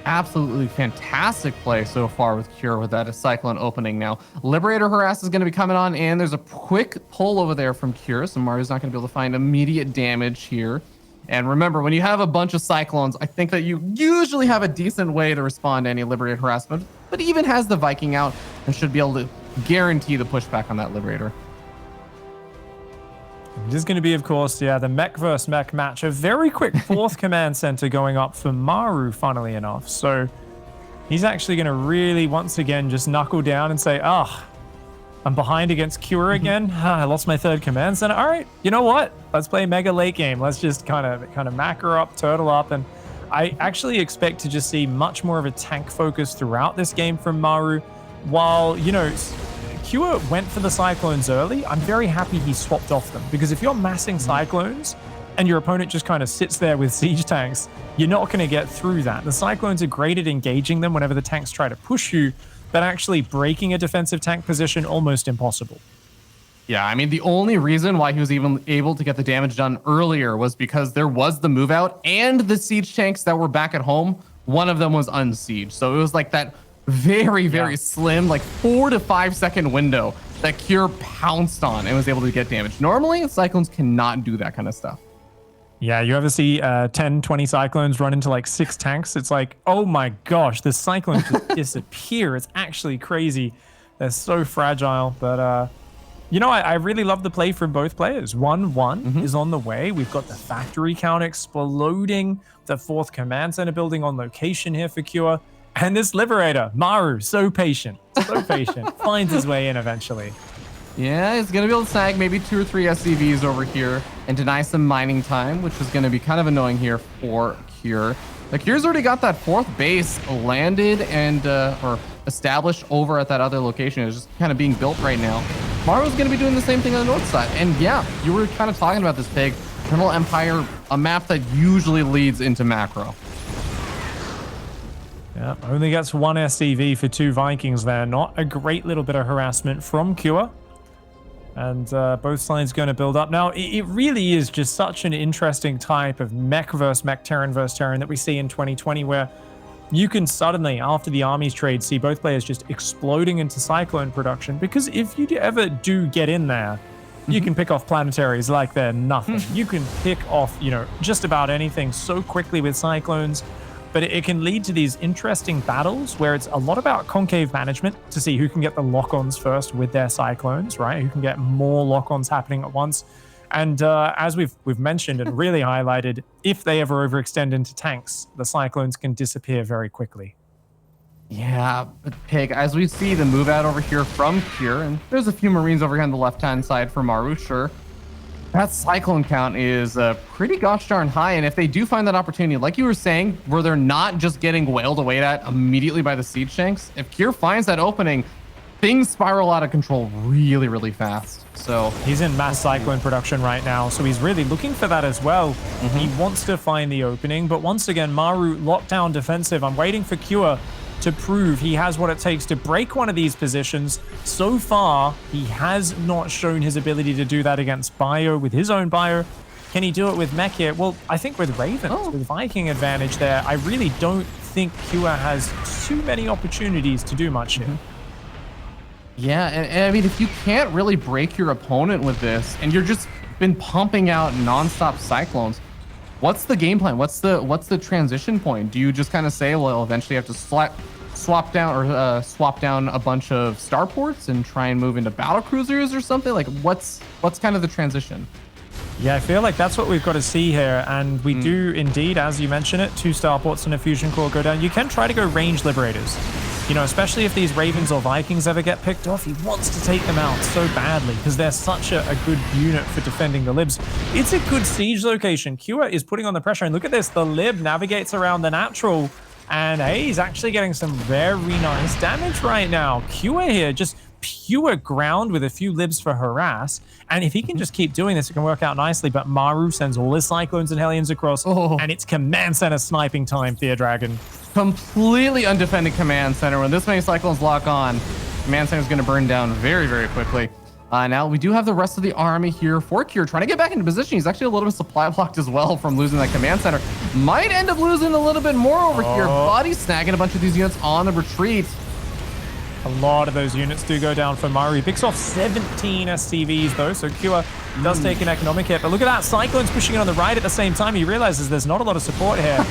Absolutely fantastic play so far with Cure with that Cyclone opening now. Liberator Harass is going to be coming on, and there's a quick pull over there from Cure, so Maru's not going to be able to find immediate damage here. And remember, when you have a bunch of Cyclones, I think that you usually have a decent way to respond to any Liberator Harassment, but even has the Viking out and should be able to guarantee the pushback on that Liberator. This is going to be, of course, the mech versus mech match. A very quick 4th command center going up for Maru, funnily enough. So he's actually going to really, once again, just knuckle down and say, I'm behind against Cure again. I lost my 3rd command center. All right, you know what? Let's play mega late game. Let's just kind of macro up, turtle up. And I actually expect to just see much more of a tank focus throughout this game from Maru. While, Cure went for the Cyclones early, I'm very happy he swapped off them, because if you're massing Cyclones and your opponent just kind of sits there with siege tanks, you're not going to get through that. The Cyclones are great at engaging them whenever the tanks try to push you, but actually breaking a defensive tank position, almost impossible. Yeah, I mean, the only reason why he was even able to get the damage done earlier was because there was the move out and the siege tanks that were back at home. One of them was unsieged. So it was like that very slim, like 4 to 5 second window that Cure pounced on and was able to get damage. Normally, Cyclones cannot do that kind of stuff. Yeah, you ever see 10, 20 Cyclones run into like 6 tanks? It's like, oh my gosh, the Cyclones just disappear. It's actually crazy. They're so fragile. But, I really love the play from both players. 1-1 is on the way. We've got the factory count exploding. The 4th command center building on location here for Cure. And this Liberator, Maru, so patient, finds his way in eventually. Yeah, he's going to be able to snag maybe 2 or 3 SCVs over here and deny some mining time, which is going to be kind of annoying here for Cure. The Cure's already got that 4th base landed and or established over at that other location. It's just kind of being built right now. Maru's going to be doing the same thing on the north side. And yeah, you were kind of talking about this, Pig. Eternal Empire, a map that usually leads into macro. Yeah, only gets 1 SCV for 2 Vikings there. Not a great little bit of harassment from Cure. And both sides going to build up. Now, it really is just such an interesting type of mech versus mech, Terran versus Terran that we see in 2020, where you can suddenly, after the armies trade, see both players just exploding into Cyclone production. Because if you ever do get in there, you can pick off planetaries like they're nothing. You can pick off, just about anything so quickly with Cyclones. But it can lead to these interesting battles where it's a lot about concave management to see who can get the lock-ons first with their Cyclones, right? Who can get more lock-ons happening at once. And as we've mentioned and really highlighted, if they ever overextend into tanks, the Cyclones can disappear very quickly. Yeah, but Pig, as we see the move out over here from Cure, and there's a few Marines over here on the left-hand side for Maru, sure. That Cyclone count is pretty gosh darn high, and if they do find that opportunity, like you were saying, where they're not just getting wailed away at immediately by the siege tanks, if Cure finds that opening, things spiral out of control really fast. So he's in mass Cyclone production right now, so he's really looking for that as well. He wants to find the opening, but once again, Maru lockdown defensive. I'm waiting for Cure to prove he has what it takes to break one of these positions. So far, he has not shown his ability to do that against Bio with his own Bio. Can he do it with Mech here? Well, I think with Ravens, with Viking advantage there, I really don't think Cure has too many opportunities to do much here. Yeah, and I mean, if you can't really break your opponent with this, and you're just been pumping out nonstop Cyclones, what's the game plan? What's the transition point? Do you just kind of say, well, eventually you have to swap down a bunch of starports and try and move into battle cruisers or something? Like, what's kind of the transition? Yeah, I feel like that's what we've got to see here, and we do indeed, as you mentioned it, 2 starports and a fusion core go down. You can try to go range liberators. Especially if these Ravens or Vikings ever get picked off, he wants to take them out so badly because they're such a good unit for defending the libs. It's a good siege location. Cure is putting on the pressure, and look at this. The lib navigates around the natural, and hey, he's actually getting some very nice damage right now. Cure here just pure ground with a few libs for harass. And if he can just keep doing this, it can work out nicely. But Maru sends all his Cyclones and Hellions across, and it's Command Center sniping time, Fear Dragon. Completely undefended Command Center. When this many Cyclones lock on, Command Center is going to burn down very, very quickly. Now we do have the rest of the army here for Cure trying to get back into position. He's actually a little bit supply blocked as well from losing that Command Center. Might end up losing a little bit more over here, but he's snagging a bunch of these units on the retreat. A lot of those units do go down for Maru. He picks off 17 SCVs though, so Cure does take an economic hit. But look at that, Cyclone's pushing it on the right at the same time. He realizes there's not a lot of support here.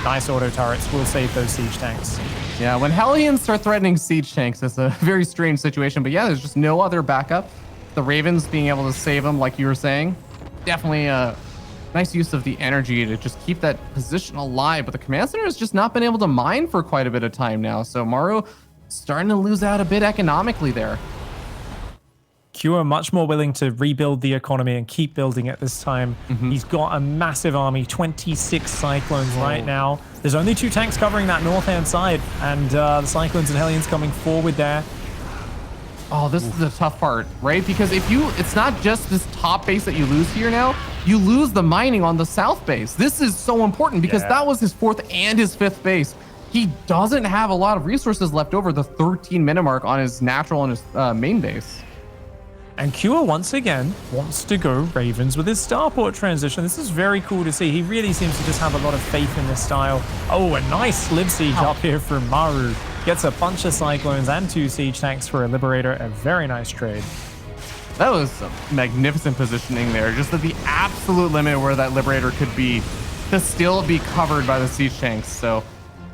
Nice auto turrets will save those siege tanks. Yeah, when Hellions start threatening siege tanks, it's a very strange situation. But yeah, there's just no other backup. The Ravens being able to save them, like you were saying, definitely a nice use of the energy to just keep that position alive. But the Command Center has just not been able to mine for quite a bit of time now. So Maru starting to lose out a bit economically there. Q are much more willing to rebuild the economy and keep building it this time. He's got a massive army, 26 Cyclones right now. There's only 2 tanks covering that north-hand side, and the Cyclones and Hellions coming forward there. Oh, this is the tough part, right? Because if it's not just this top base that you lose here now, you lose the mining on the south base. This is so important because that was his 4th and his 5th base. He doesn't have a lot of resources left over, the 13-minute mark on his natural and his main base. And Cure once again wants to go Ravens with his starport transition. This is very cool to see. He really seems to just have a lot of faith in this style. Oh, a nice slip siege up here from Maru. Gets a bunch of Cyclones and 2 siege tanks for a Liberator. A very nice trade. That was some magnificent positioning there. Just at the absolute limit where that Liberator could be to still be covered by the siege tanks. So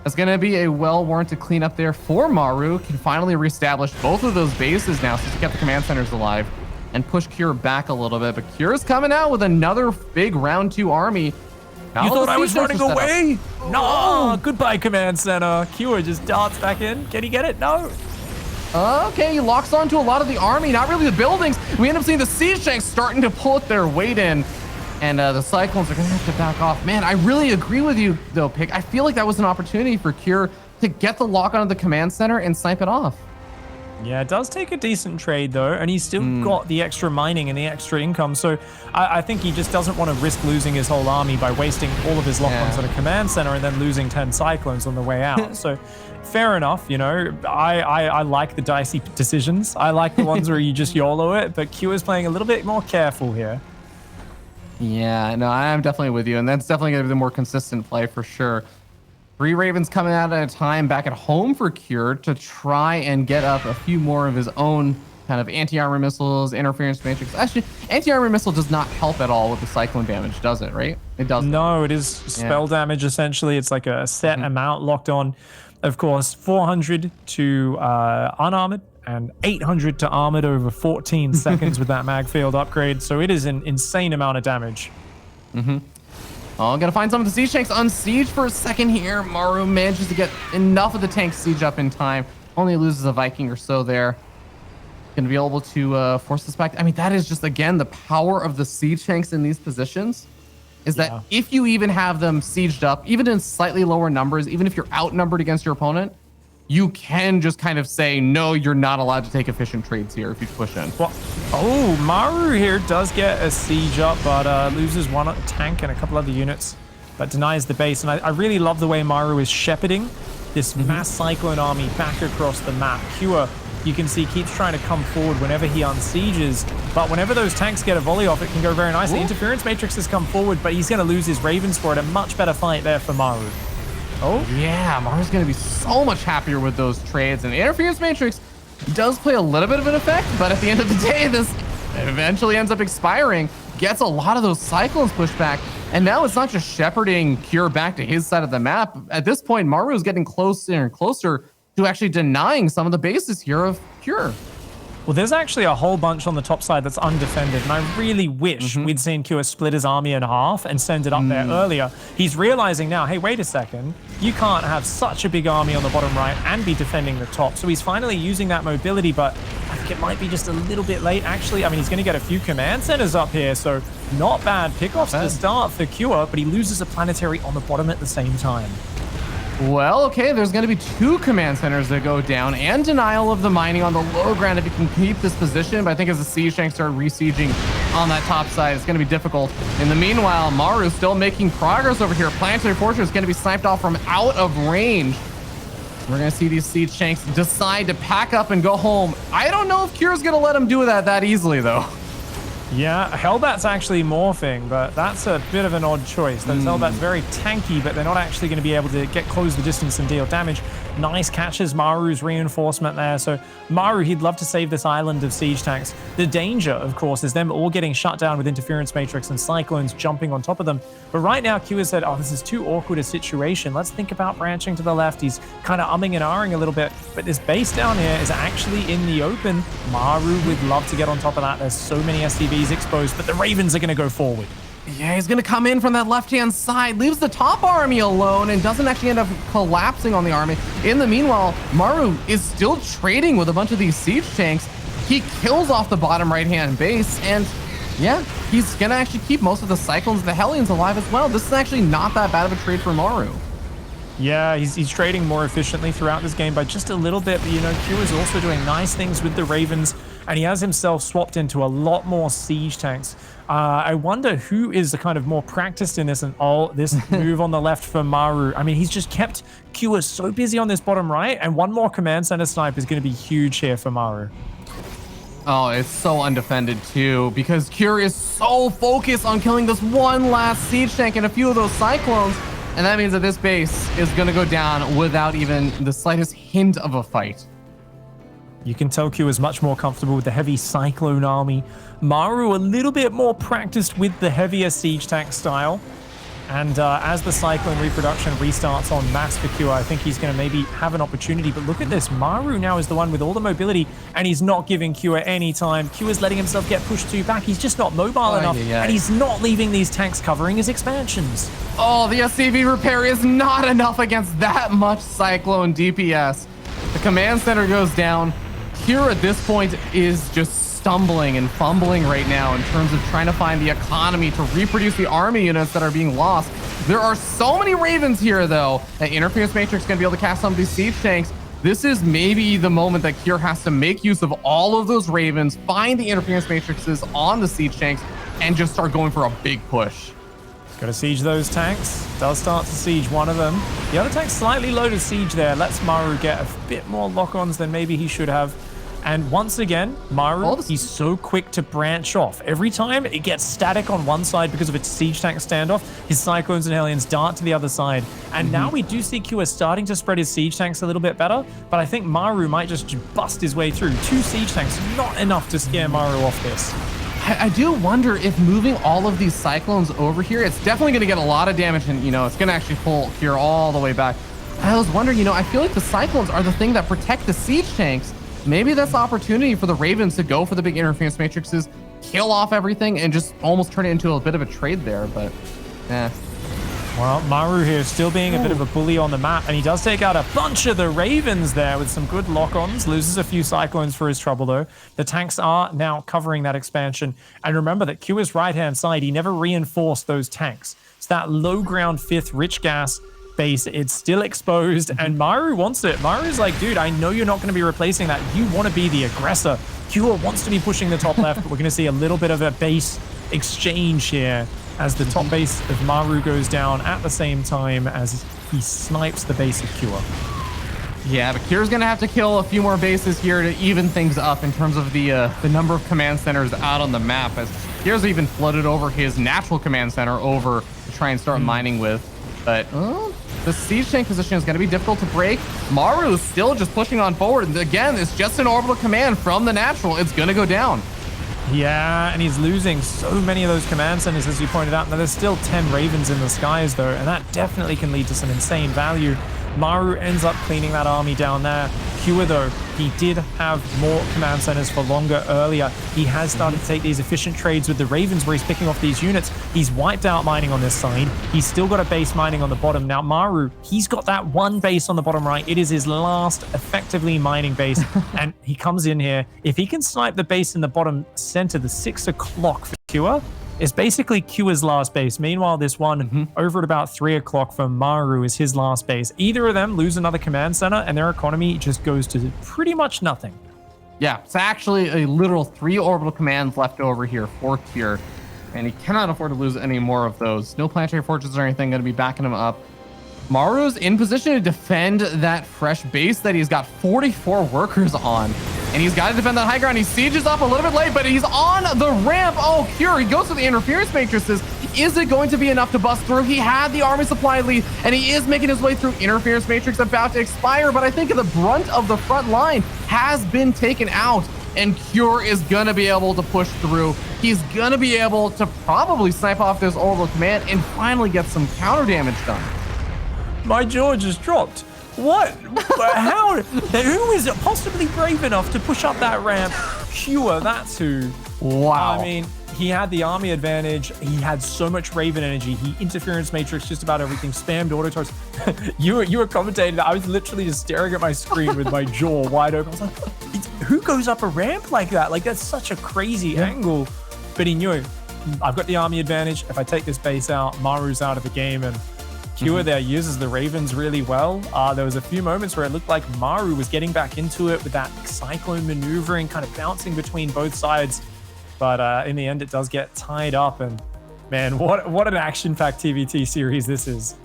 it's going to be a well-warranted cleanup there for Maru. Can finally reestablish both of those bases now since he kept the command centers alive and push Cure back a little bit. But Cure's coming out with another big round 2 army. Now you thought I was running away? No, goodbye command center. Cure just darts back in. Can he get it? No. Okay, he locks onto a lot of the army, not really the buildings. We end up seeing the siege tanks starting to pull their weight in. And the Cyclones are going to have to back off. Man, I really agree with you, though, Pick. I feel like that was an opportunity for Cure to get the lock onto the command center and snipe it off. Yeah, it does take a decent trade, though, and he's still got the extra mining and the extra income. So I think he just doesn't want to risk losing his whole army by wasting all of his lock-ons on a command center and then losing 10 Cyclones on the way out. So fair enough, you know. I like the dicey decisions. I like the ones where you just YOLO it, but Q is playing a little bit more careful here. Yeah, no, I'm definitely with you, and that's definitely going to be the more consistent play for sure. 3 Ravens coming out at a time back at home for Cure to try and get up a few more of his own kind of anti-armor missiles, interference matrix. Actually, anti-armor missile does not help at all with the Cyclone damage, does it, right? It doesn't. No, it is spell damage, essentially. It's like a set amount locked on. Of course, 400 to unarmored and 800 to armored over 14 seconds with that mag field upgrade. So it is an insane amount of damage. Oh, I'm gonna find some of the siege tanks on siege for a second here. Maru manages to get enough of the tanks siege up in time. Only loses a Viking or so there. Gonna be able to force this back. I mean, that is just, again, the power of the siege tanks in these positions. Is that if you even have them sieged up, even in slightly lower numbers, even if you're outnumbered against your opponent, you can just kind of say, no, you're not allowed to take efficient trades here if you push in. Well, oh, Maru here does get a siege up, but loses one tank and a couple other units, but denies the base. And I really love the way Maru is shepherding this mass Cyclone army back across the map. Cure, you can see, keeps trying to come forward whenever he unsieges, but whenever those tanks get a volley off, it can go very nicely. Interference Matrix has come forward, but he's going to lose his Ravens for it. A much better fight there for Maru. Oh, yeah, Maru's going to be so much happier with those trades. And Interference Matrix does play a little bit of an effect, but at the end of the day, this eventually ends up expiring, gets a lot of those Cyclones pushed back, and now it's not just shepherding Cure back to his side of the map. At this point, Maru is getting closer and closer to actually denying some of the bases here of Cure. Well, there's actually a whole bunch on the top side that's undefended, and I really wish we'd seen Cure split his army in half and send it up there earlier. He's realizing now, hey, wait a second, you can't have such a big army on the bottom right and be defending the top. So he's finally using that mobility, but I think it might be just a little bit late, actually. I mean, he's going to get a few command centers up here, so not bad pickoffs to start for Cure, but he loses a planetary on the bottom at the same time. Well, okay, there's going to be 2 command centers that go down and denial of the mining on the low ground if you can keep this position. But I think as the siege tanks start resieging on that top side, it's going to be difficult. In the meanwhile, Maru still making progress over here. Planetary Fortress is going to be sniped off from out of range. We're going to see these siege tanks decide to pack up and go home. I don't know if Kira's going to let them do that easily, though. Yeah, Hellbat's actually morphing, but that's a bit of an odd choice. Those Hellbats very tanky, but they're not actually going to be able to get close the distance and deal damage. Nice catches Maru's reinforcement there. So Maru, he'd love to save this island of siege tanks. The danger, of course, is them all getting shut down with interference matrix and cyclones jumping on top of them. But right now, Q has said, oh, this is too awkward a situation. Let's think about branching to the left. He's kind of umming and ahhing a little bit, but this base down here is actually in the open. Maru would love to get on top of that. There's so many SCVs exposed, but the Ravens are going to go forward. Yeah, he's going to come in from that left-hand side, leaves the top army alone, and doesn't actually end up collapsing on the army. In the meanwhile, Maru is still trading with a bunch of these siege tanks. He kills off the bottom right-hand base, and yeah, he's going to actually keep most of the Cyclones and the Hellions alive as well. This is actually not that bad of a trade for Maru. Yeah, he's trading more efficiently throughout this game by just a little bit, but you know, Q is also doing nice things with the Ravens, and he has himself swapped into a lot more siege tanks. I wonder who is the kind of more practiced in this, and this move on the left for Maru. I mean, he's just kept Q so busy on this bottom right, and one more command center snipe is going to be huge here for Maru. Oh, it's so undefended too, because Cure is so focused on killing this one last siege tank and a few of those Cyclones. And that means that this base is going to go down without even the slightest hint of a fight. You can tell Q is much more comfortable with the heavy Cyclone army. Maru a little bit more practiced with the heavier siege tank style. And as the Cyclone reproduction restarts en masse for Q, I think he's going to maybe have an opportunity. But look at this. Maru now is the one with all the mobility, and he's not giving Q any time. Q is letting himself get pushed too back. He's just not mobile enough, and he's not leaving these tanks covering his expansions. Oh, the SCV repair is not enough against that much Cyclone DPS. The command center goes down. Q at this point is just stumbling and fumbling right now in terms of trying to find the economy to reproduce the army units that are being lost. There are so many Ravens here, though, that Interference Matrix is going to be able to cast some of these siege tanks. This is maybe the moment that Kier has to make use of all of those Ravens, find the Interference Matrices on the siege tanks, and just start going for a big push. Got to siege those tanks. Does start to siege one of them. The other tank's slightly low to siege there. Lets Maru get a bit more lock-ons than maybe he should have. And once again, Maru, he's so quick to branch off. Every time it gets static on one side because of its siege tank standoff, his Cyclones and Hellions dart to the other side. And now we do see Q is starting to spread his siege tanks a little bit better, but I think Maru might just bust his way through. 2 siege tanks, not enough to scare Maru off this. I do wonder if moving all of these Cyclones over here, it's definitely going to get a lot of damage, and, you know, it's going to actually pull Q all the way back. I was wondering, you know, I feel like the Cyclones are the thing that protect the siege tanks. Maybe that's the opportunity for the Ravens to go for the big interference matrices, kill off everything, and just almost turn it into a bit of a trade there, but Well, Maru here still being a bit of a bully on the map, and he does take out a bunch of the Ravens there with some good lock-ons, loses a few Cyclones for his trouble though. The tanks are now covering that expansion, and remember that Q is right-hand side, he never reinforced those tanks. It's that low ground 5th rich gas base, it's still exposed, and Maru wants it. Maru's like, dude, I know you're not going to be replacing that. You want to be the aggressor. Q wants to be pushing the top left, but we're going to see a little bit of a base exchange here as the top base of Maru goes down at the same time as he snipes the base of Q. Yeah, but Kier's going to have to kill a few more bases here to even things up in terms of the number of command centers out on the map, as Kier's even flooded over his natural command center over to try and start mining with. But the siege tank position is going to be difficult to break. Maru is still just pushing on forward. And again, it's just an orbital command from the natural. It's going to go down. Yeah, and he's losing so many of those command centers, as you pointed out. Now, there's still 10 Ravens in the skies, though, and that definitely can lead to some insane value. Maru ends up cleaning that army down there. Q, though, he did have more command centers for longer earlier. He has started to take these efficient trades with the Ravens where he's picking off these units. He's wiped out mining on this side. He's still got a base mining on the bottom. Now, Maru, he's got that one base on the bottom right. It is his last effectively mining base, and he comes in here. If he can snipe the base in the bottom center, the 6 o'clock for Q, It's basically Q's last base. Meanwhile, this one over at about 3 o'clock for Maru is his last base. Either of them lose another command center and their economy just goes to pretty much nothing. Yeah, it's actually a literal 3 orbital commands left over here for Kier, and he cannot afford to lose any more of those. No planetary fortresses or anything going to be backing him up. Maru's in position to defend that fresh base that he's got 44 workers on. And he's got to defend that high ground. He sieges up a little bit late, but he's on the ramp. Oh, Kier, he goes for the interference matrices. Is it going to be enough to bust through? He had the army supply lead, and he is making his way through interference matrix about to expire. But I think the brunt of the front line has been taken out, and Kier is going to be able to push through. He's going to be able to probably snipe off this orbital command and finally get some counter damage done. My jaw just dropped. What? How? Who is possibly brave enough to push up that ramp? Pure, that's who. Wow. I mean, he had the army advantage. He had so much Raven energy. He interference matrix just about everything. Spammed auto toss. you were commentating. I was literally just staring at my screen with my jaw wide open. I was like, who goes up a ramp like that? Like, that's such a crazy angle. But he knew, I've got the army advantage. If I take this base out, Maru's out of the game. And Q there uses the Ravens really well. There was a few moments where it looked like Maru was getting back into it with that Cyclone maneuvering, kind of bouncing between both sides. But in the end, it does get tied up. And man, what an action-packed TVT series this is.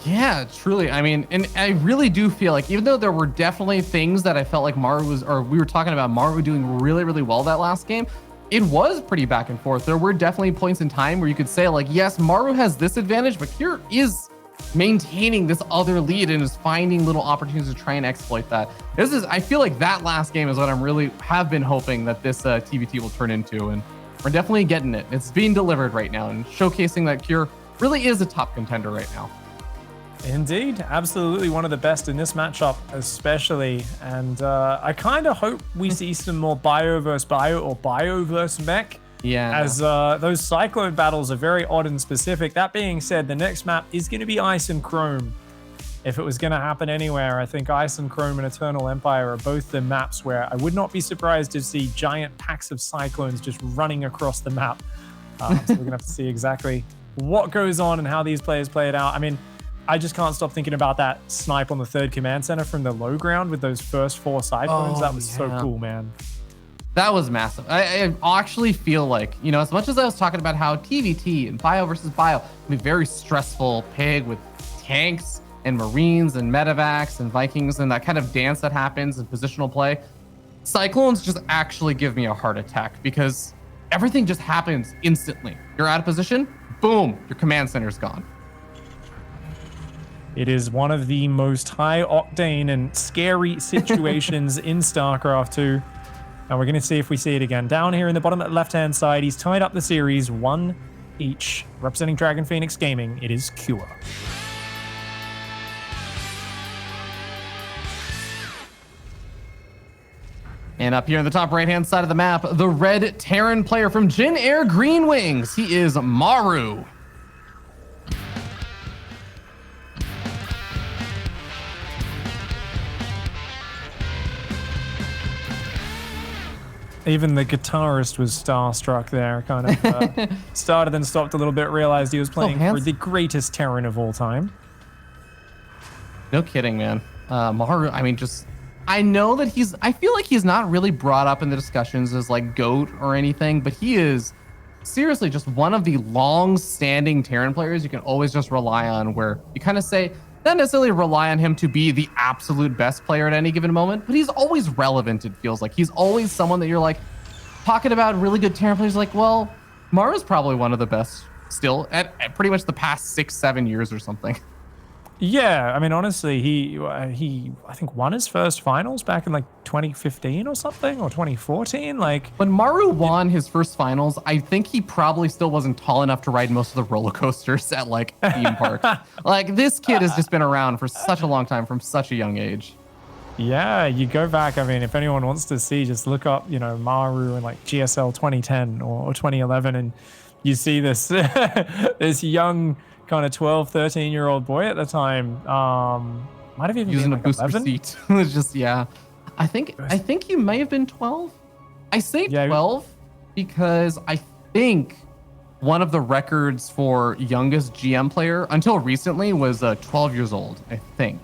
Yeah, truly. I mean, and I really do feel like even though there were definitely things that I felt like Maru was, or we were talking about Maru doing really, really well that last game, it was pretty back and forth. There were definitely points in time where you could say like, yes, Maru has this advantage, but here is maintaining this other lead and is finding little opportunities to try and exploit that. I feel like that last game is what I'm really have been hoping that this TVT will turn into, and we're definitely getting it. It's being delivered right now and showcasing that Kier really is a top contender right now. Indeed, absolutely one of the best in this matchup, especially. And I kind of hope we see some more bio versus bio or bio versus mech. Yeah. As those Cyclone battles are very odd and specific. That being said, the next map is going to be Ice and Chrome. If it was going to happen anywhere, I think Ice and Chrome and Eternal Empire are both the maps where I would not be surprised to see giant packs of Cyclones just running across the map. So we're going to have to see exactly what goes on and how these players play it out. I mean, I just can't stop thinking about that snipe on the 3rd command center from the low ground with those first 4 Cyclones. That was so cool, man. That was massive. I actually feel like, you know, as much as I was talking about how TVT and bio versus bio can be very stressful pig with tanks and Marines and medevacs and Vikings and that kind of dance that happens in positional play, Cyclones just actually give me a heart attack because everything just happens instantly. You're out of position, boom, your command center's gone. It is one of the most high octane and scary situations in StarCraft 2. And we're going to see if we see it again. Down here in the bottom left-hand side, he's tied up the series 1 each. Representing Dragon Phoenix Gaming, it is Cure. And up here in the top right-hand side of the map, the red Terran player from Jin Air Green Wings. He is Maru. Even the guitarist was starstruck there, kind of started and stopped a little bit, realized he was playing for the greatest Terran of all time. No kidding, man. Maru, I mean, I know that I feel like he's not really brought up in the discussions as like GOAT or anything, but he is seriously just one of the long-standing Terran players you can always just rely on, where you kind of say, not necessarily rely on him to be the absolute best player at any given moment, but he's always relevant, it feels like. He's always someone that you're like, talking about really good Terran players, like, well, Maru's probably one of the best still at pretty much the past 6-7 years or something. Yeah, I mean, honestly, he I think won his first finals back in like 2015 or something, or 2014. Like when Maru won his first finals, I think he probably still wasn't tall enough to ride most of the roller coasters at like theme parks. Like this kid has just been around for such a long time from such a young age. Yeah, you go back. I mean, if anyone wants to see, just look up, you know, Maru in like GSL 2010 or 2011, and you see this this young kind of 12, 13-year-old boy at the time. Might have even using been a booster 11. seat. It was just, yeah. I think he may have been 12. I say 12 because I think one of the records for youngest GM player until recently was 12 years old, I think.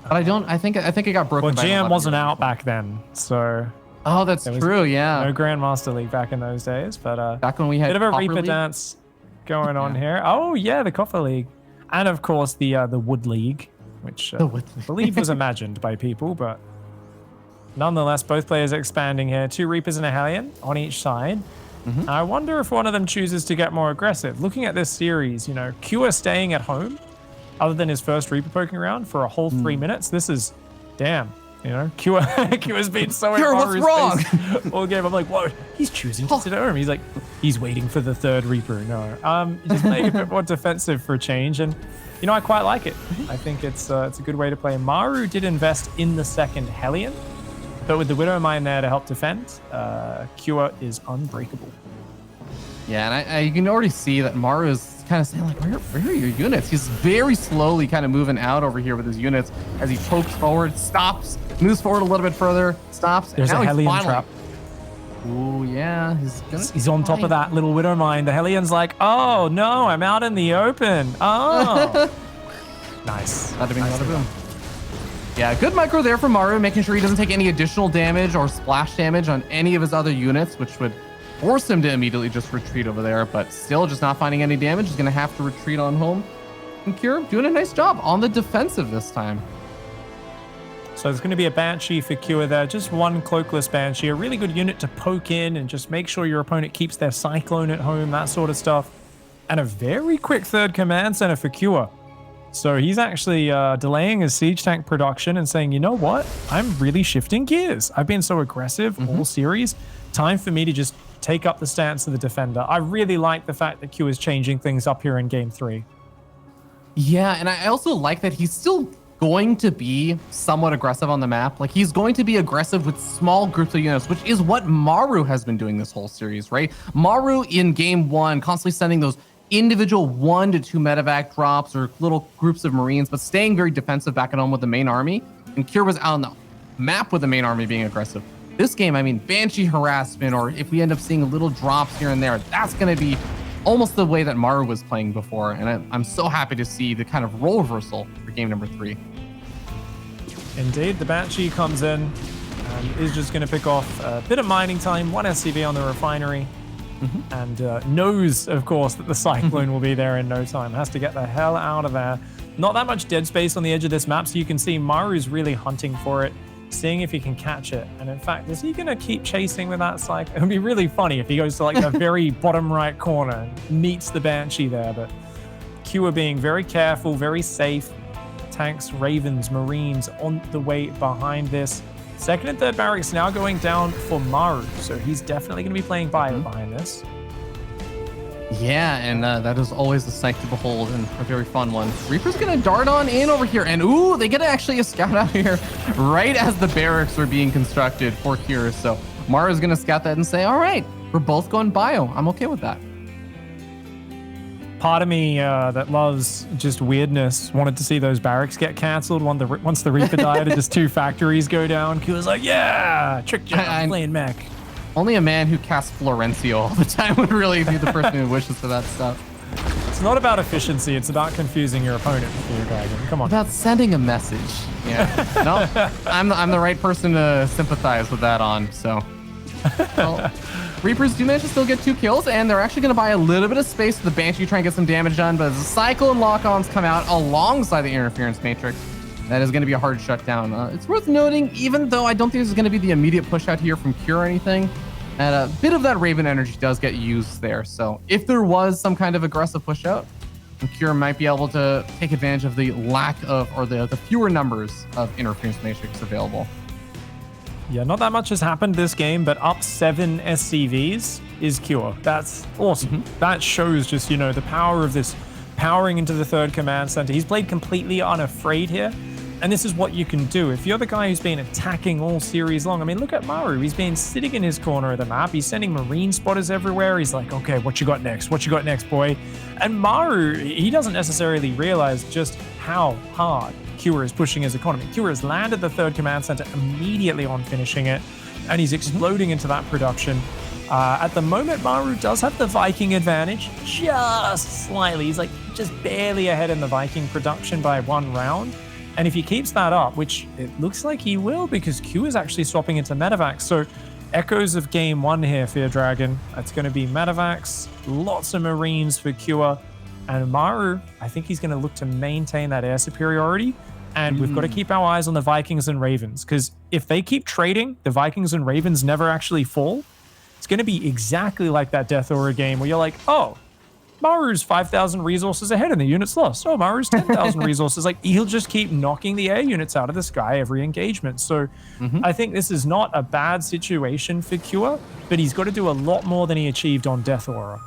But I think it got broken. Well, by GM wasn't out before. back then, so. Oh, that's true. Yeah. No Grandmaster League back in those days, but back when we had bit of a Copper Reaper League? dance going on here. Oh yeah, the Copper League, and of course the Wood League, which I believe was imagined by people, but nonetheless, both players expanding here. 2 Reapers and a Hellion on each side. I wonder if one of them chooses to get more aggressive. Looking at this series, you know, Cure staying at home, other than his first Reaper poking around for a whole 3 minutes. This is, damn. You know, Cure's been so Cure, what's wrong? All game. I'm like, whoa, he's choosing to sit at home. He's like, he's waiting for the 3rd Reaper. No, just playing a bit more defensive for a change, and you know, I quite like it. I think it's a good way to play. Maru did invest in the 2nd Hellion, but with the Widow Mine there to help defend, Cure is unbreakable. Yeah, and you can already see that Maru is kind of saying, like, where are your units? He's very slowly kind of moving out over here with his units as he pokes forward, stops, moves forward a little bit further, stops. There's and now a Hellion finally, trap. Oh, yeah. He's on top of that little Widow Mine. The Hellion's like, oh, no, I'm out in the open. Oh. Nice. Bada bing, bada boom. Yeah, good micro there from Maru, making sure he doesn't take any additional damage or splash damage on any of his other units, which would force him to immediately just retreat over there, but still just not finding any damage. He's going to have to retreat on home. And Cure doing a nice job on the defensive this time. So there's going to be a Banshee for Cure there. Just one Cloakless Banshee. A really good unit to poke in and just make sure your opponent keeps their Cyclone at home, that sort of stuff. And a very quick 3rd command center for Cure. So he's actually delaying his siege tank production and saying, you know what? I'm really shifting gears. I've been so aggressive all series. Time for me to just take up the stance of the defender. I really like the fact that Q is changing things up here in game 3. Yeah, and I also like that he's still going to be somewhat aggressive on the map. Like, he's going to be aggressive with small groups of units, which is what Maru has been doing this whole series, right? Maru in game 1, constantly sending those individual 1 to 2 medevac drops or little groups of Marines, but staying very defensive back at home with the main army. And Cure was out on the map with the main army being aggressive. This game, I mean, Banshee harassment, or if we end up seeing little drops here and there, that's going to be almost the way that Maru was playing before. And I'm so happy to see the kind of role reversal for game number 3. Indeed, the Banshee comes in and is just going to pick off a bit of mining time, 1 SCV on the refinery, and knows, of course, that the Cyclone will be there in no time. Has to get the hell out of there. Not that much dead space on the edge of this map, so you can see Maru's really hunting for it, seeing if he can catch it. And in fact, is he going to keep chasing with that Cyclone? It would be really funny if he goes to like the very bottom right corner and meets the Banshee there, but Q are being very careful, very safe. Tanks, Ravens, Marines on the way behind this. 2nd and 3rd barracks now going down for Maru, so he's definitely going to be playing behind this. Yeah, and that is always a sight to behold and a very fun one. Reaper's going to dart on in over here, and ooh, they get actually a scout out here right as the barracks are being constructed for Cure. So Maru's going to scout that and say, all right, we're both going bio. I'm okay with that. Part of me that loves just weirdness wanted to see those barracks get cancelled once the Reaper died and just 2 factories go down. Q was like, yeah, trick job, playing mech. Only a man who casts Florencio all the time would really be the person who wishes for that stuff. It's not about efficiency, it's about confusing your opponent for your dragon. Come on. About sending a message. Yeah. No, I'm the right person to sympathize with that on, so. Well, Reapers do manage to still get 2 kills, and they're actually going to buy a little bit of space for the Banshee to try and get some damage done, but as the Cyclone lock-ons come out alongside the Interference Matrix, that is going to be a hard shutdown. It's worth noting, even though I don't think this is going to be the immediate push out here from Cure or anything, that a bit of that Raven energy does get used there. So if there was some kind of aggressive push out, Cure might be able to take advantage of the lack of, or the fewer numbers of Interference Matrix available. Yeah, not that much has happened this game, but up 7 SCVs is Cure. That's awesome. That shows just, you know, the power of this powering into the 3rd command center. He's played completely unafraid here. And this is what you can do. If you're the guy who's been attacking all series long, I mean, look at Maru. He's been sitting in his corner of the map. He's sending Marine spotters everywhere. He's like, okay, what you got next? What you got next, boy? And Maru, he doesn't necessarily realize just how hard Cure is pushing his economy. Cure has landed the 3rd command center immediately on finishing it, and he's exploding into that production. At the moment, Maru does have the Viking advantage, just slightly. He's like just barely ahead in the Viking production by 1 round. And if he keeps that up, which it looks like he will, because Q is actually swapping into Medivacs. So echoes of game 1 here, Fear Dragon. It's going to be Medivacs, lots of Marines for Q. And Maru, I think he's going to look to maintain that air superiority. And we've got to keep our eyes on the Vikings and Ravens, because if they keep trading, the Vikings and Ravens never actually fall. It's going to be exactly like that Death Aura game where you're like, oh, Maru's 5,000 resources ahead and the unit's lost. Oh, Maru's 10,000 resources. Like, he'll just keep knocking the air units out of the sky every engagement. So I think this is not a bad situation for Cure, but he's got to do a lot more than he achieved on Death Aura.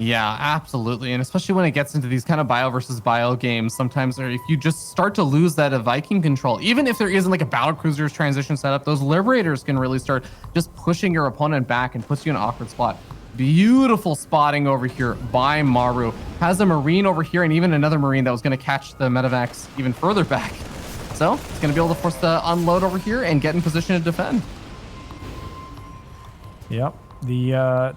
Yeah, absolutely. And especially when it gets into these kind of bio versus bio games, sometimes if you just start to lose that Viking control, even if there isn't like a battle cruiser's transition setup, those liberators can really start just pushing your opponent back and puts you in an awkward spot. Beautiful spotting over here by Maru. Has a Marine over here and even another Marine that was going to catch the Medivacs even further back. So it's going to be able to force the unload over here and get in position to defend. Yep.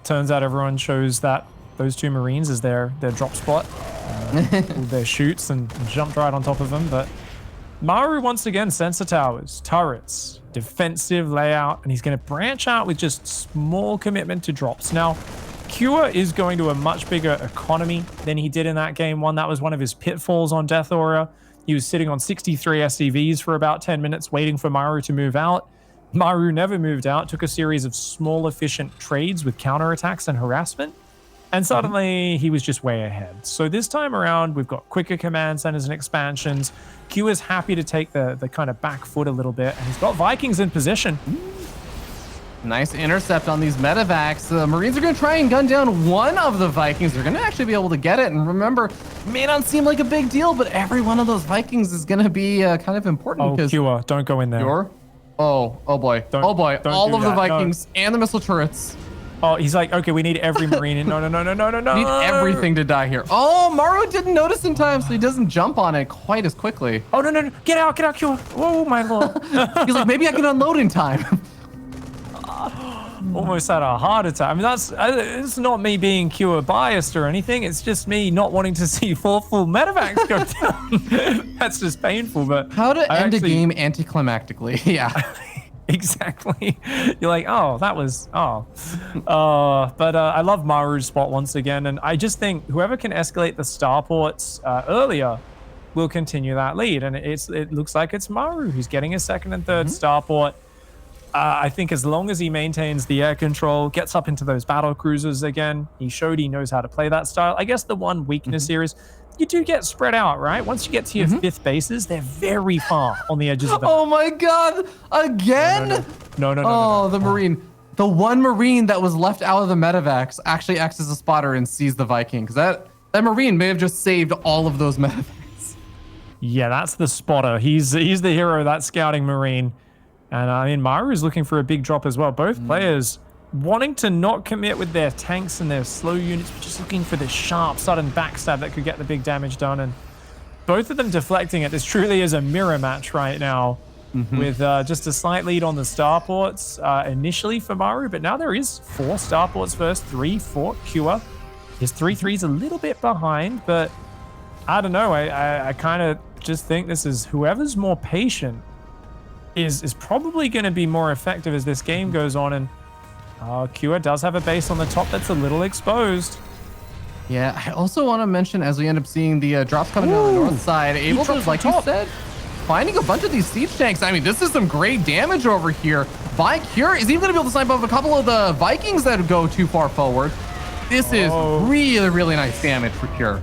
Turns out everyone chose that those 2 Marines as their drop spot. All their shoots and jumped right on top of them. But Maru, once again, sensor towers, turrets, defensive layout, and he's going to branch out with just small commitment to drops. Now, Cure is going to a much bigger economy than he did in that game 1. That was one of his pitfalls on Death Aura. He was sitting on 63 SCVs for about 10 minutes waiting for Maru to move out. Maru never moved out, took a series of small, efficient trades with counterattacks and harassment. And suddenly, he was just way ahead. So this time around, we've got quicker command centers and expansions. Q is happy to take the kind of back foot a little bit, and he's got Vikings in position. Nice intercept on these Medivacs. The Marines are going to try and gun down one of the Vikings. They're going to actually be able to get it. And remember, it may not seem like a big deal, but every one of those Vikings is going to be kind of important. Oh, because Q, don't go in there. Oh boy. All of the Vikings and the missile turrets. Oh, he's like, okay, we need every Marine in. No. Need everything to die here. Oh, Maru didn't notice in time, so he doesn't jump on it quite as quickly. Oh, no. Get out, Q. Whoa, my lord. He's like, maybe I can unload in time. Almost had a heart attack. I mean, it's not me being Q biased or anything. It's just me not wanting to see 4 full Medivacs go down. That's just painful, but... How to end a game anticlimactically. Yeah. Exactly. You're like, oh, that was, but I love Maru's spot once again, and I just think whoever can escalate the starports earlier will continue that lead, and it looks like it's Maru who's getting his 2nd and 3rd starport. I think as long as he maintains the air control, gets up into those battle cruisers again, he showed he knows how to play that style. I guess the one weakness here is you do get spread out, right? Once you get to your 5th bases, they're very far on the edges of the... Oh my God, again? No. The Marine. The one Marine that was left out of the Medivacs actually acts as a spotter and sees the Viking, because that Marine may have just saved all of those Medivacs. Yeah, that's the spotter. He's the hero of that scouting Marine. And I mean, Maru is looking for a big drop as well. Both players wanting to not commit with their tanks and their slow units, but just looking for the sharp, sudden backstab that could get the big damage done. And both of them deflecting it. This truly is a mirror match right now with just a slight lead on the starports initially for Maru, but now there is 4 starports first, 3 for Cure. His 3-3's a little bit behind, but I don't know. I kind of just think this is whoever's more patient is probably going to be more effective as this game goes on. And Cure does have a base on the top that's a little exposed. Yeah, I also want to mention, as we end up seeing the drops coming down the north side, able to, like you said, finding a bunch of these siege tanks. I mean, this is some great damage over here by Cure. Is even going to be able to snipe off a couple of the Vikings that go too far forward. This is really, really nice damage for Cure.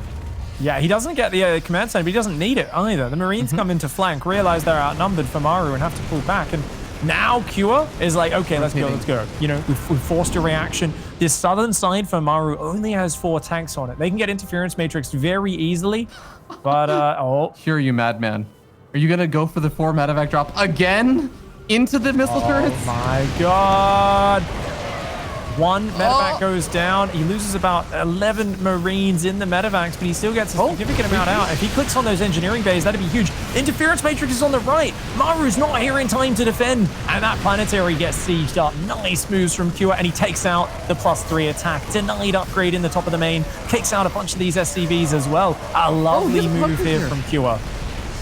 Yeah, he doesn't get the command center, but he doesn't need it either. The Marines come into flank, realize they're outnumbered for Maru and have to pull back. And now Cure is like, okay, let's go. You know, we've forced a reaction. This southern side for Maru only has 4 tanks on it. They can get interference matrix very easily, but Cure, you madman. Are you going to go for the 4 medevac drop again into the missile turrets? Oh my God. One medevac goes down. He loses about 11 Marines in the medevacs, but he still gets a significant amount out. If he clicks on those engineering bays, that'd be huge. Interference matrix is on the right. Maru's not here in time to defend, and that planetary gets sieged up. Nice moves from Cure, and he takes out the +3 attack. Denied upgrade in the top of the main. Kicks out a bunch of these SCVs as well. A lovely move here from Cure.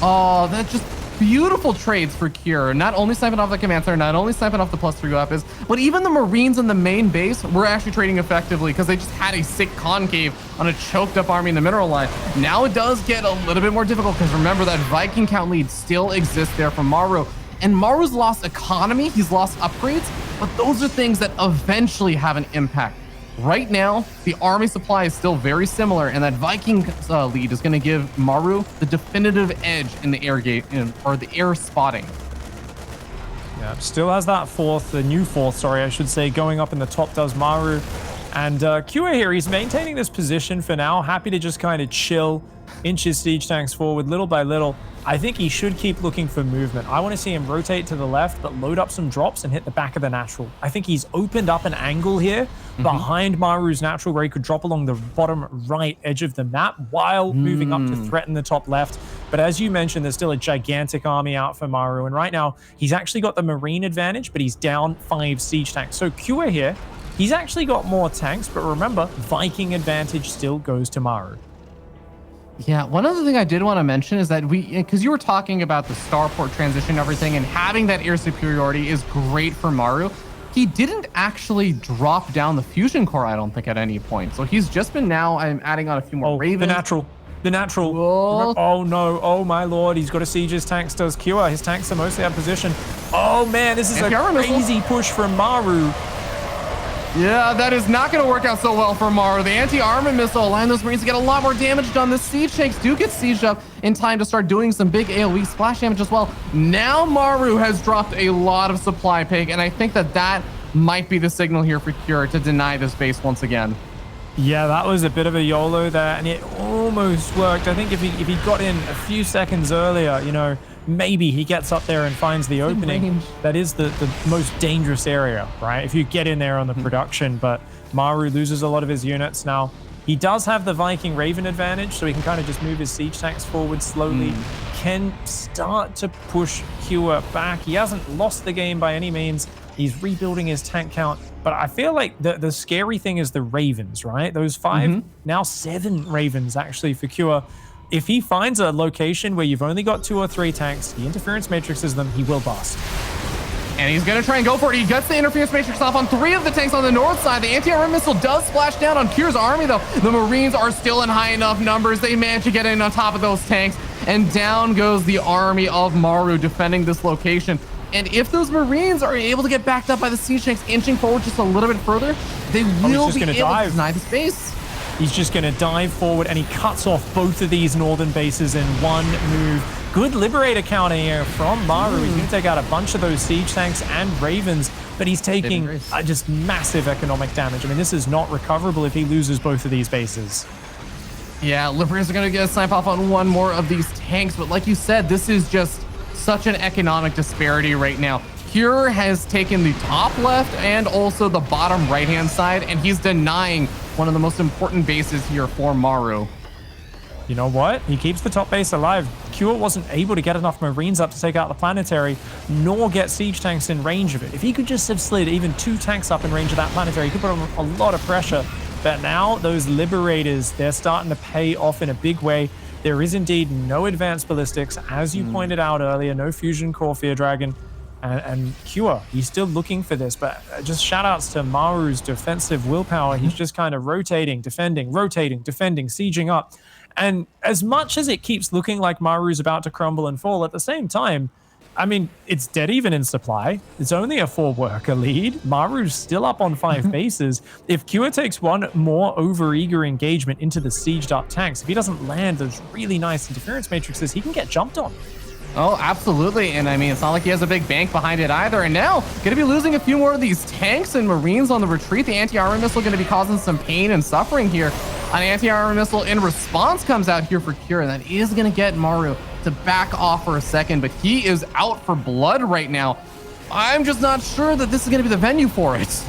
Oh, that's just beautiful trades for Cure. Not only sniping off the command center, not only sniping off the +3 weapons, but even the Marines in the main base were actually trading effectively because they just had a sick concave on a choked up army in the mineral line. Now it does get a little bit more difficult because remember that Viking count lead still exists there for Maru. And Maru's lost economy, he's lost upgrades, but those are things that eventually have an impact. Right now, the army supply is still very similar, and that Viking lead is going to give Maru the definitive edge in the air gate, or the air spotting. Yeah, still has that the new fourth, I should say, going up in the top does Maru. And Cure here, he's maintaining this position for now, happy to just kind of chill, inch his siege tanks forward little by little. I think he should keep looking for movement. I want to see him rotate to the left, but load up some drops and hit the back of the natural. I think he's opened up an angle here behind Maru's natural where he could drop along the bottom right edge of the map while moving up to threaten the top left. But as you mentioned, there's still a gigantic army out for Maru. And right now, he's actually got the Marine advantage, but he's down 5 siege tanks. So Cure here, he's actually got more tanks, but remember, Viking advantage still goes to Maru. Yeah, one other thing I did want to mention is that because you were talking about the starport transition and everything, and having that air superiority is great for Maru. He didn't actually drop down the fusion core, I don't think, at any point. So he's just been I'm adding on a few more Ravens. The natural. Whoa. Oh no, oh my lord, he's got to siege his tanks, does Cure. His tanks are mostly out of position. Oh man, this is a crazy push from Maru. Yeah, that is not going to work out so well for Maru. The anti-armor missile allowing those Marines to get a lot more damage done. The siege tanks do get sieged up in time to start doing some big AoE splash damage as well. Now Maru has dropped a lot of supply pig, and I think that might be the signal here for Cure to deny this base once again. Yeah, that was a bit of a YOLO there, and it almost worked. I think if he got in a few seconds earlier, maybe he gets up there and finds the opening. That is the most dangerous area, right? If you get in there on the production, but Maru loses a lot of his units. Now, he does have the Viking Raven advantage, so he can kind of just move his siege tanks forward slowly. Can start to push Cure back. He hasn't lost the game by any means. He's rebuilding his tank count, but I feel like the scary thing is the Ravens, right? Those 5, now 7 Ravens actually for Cure. If he finds a location where you've only got 2 or 3 tanks, he interference matrixes them, he will bust. And he's going to try and go for it. He gets the interference matrix off on 3 of the tanks on the north side. The anti-armor missile does splash down on Cure's army, though. The Marines are still in high enough numbers. They manage to get in on top of those tanks. And down goes the army of Maru defending this location. And if those Marines are able to get backed up by the siege tanks inching forward just a little bit further, they will be able to deny the space. He's just going to dive forward, and he cuts off both of these northern bases in one move. Good Liberator counter here from Maru. He's going to take out a bunch of those siege tanks and Ravens, but he's taking just massive economic damage. I mean, this is not recoverable if he loses both of these bases. Yeah, Liberators are going to get a snipe off on one more of these tanks, but like you said, this is just such an economic disparity right now. Cure has taken the top left and also the bottom right-hand side, and he's denying one of the most important bases here for Maru. You know what? He keeps the top base alive. Cure wasn't able to get enough Marines up to take out the planetary, nor get siege tanks in range of it. If he could just have slid even 2 tanks up in range of that planetary, he could put on a lot of pressure. But now those Liberators, they're starting to pay off in a big way. There is indeed no advanced ballistics, as you pointed out earlier, no fusion core Fear Dragon. And Cure, he's still looking for this, but just shout outs to Maru's defensive willpower. He's just kind of rotating, defending, sieging up. And as much as it keeps looking like Maru's about to crumble and fall, at the same time, I mean, it's dead even in supply. It's only a 4-worker lead. Maru's still up on 5 bases. If Cure takes one more over-eager engagement into the sieged up tanks, if he doesn't land those really nice interference matrices, he can get jumped on. Oh, absolutely. And I mean, it's not like he has a big bank behind it either. And now, going to be losing a few more of these tanks and Marines on the retreat. The anti-armor missile going to be causing some pain and suffering here. An anti-armor missile in response comes out here for Cure, and that is going to get Maru to back off for a second, but he is out for blood right now. I'm just not sure that this is going to be the venue for it.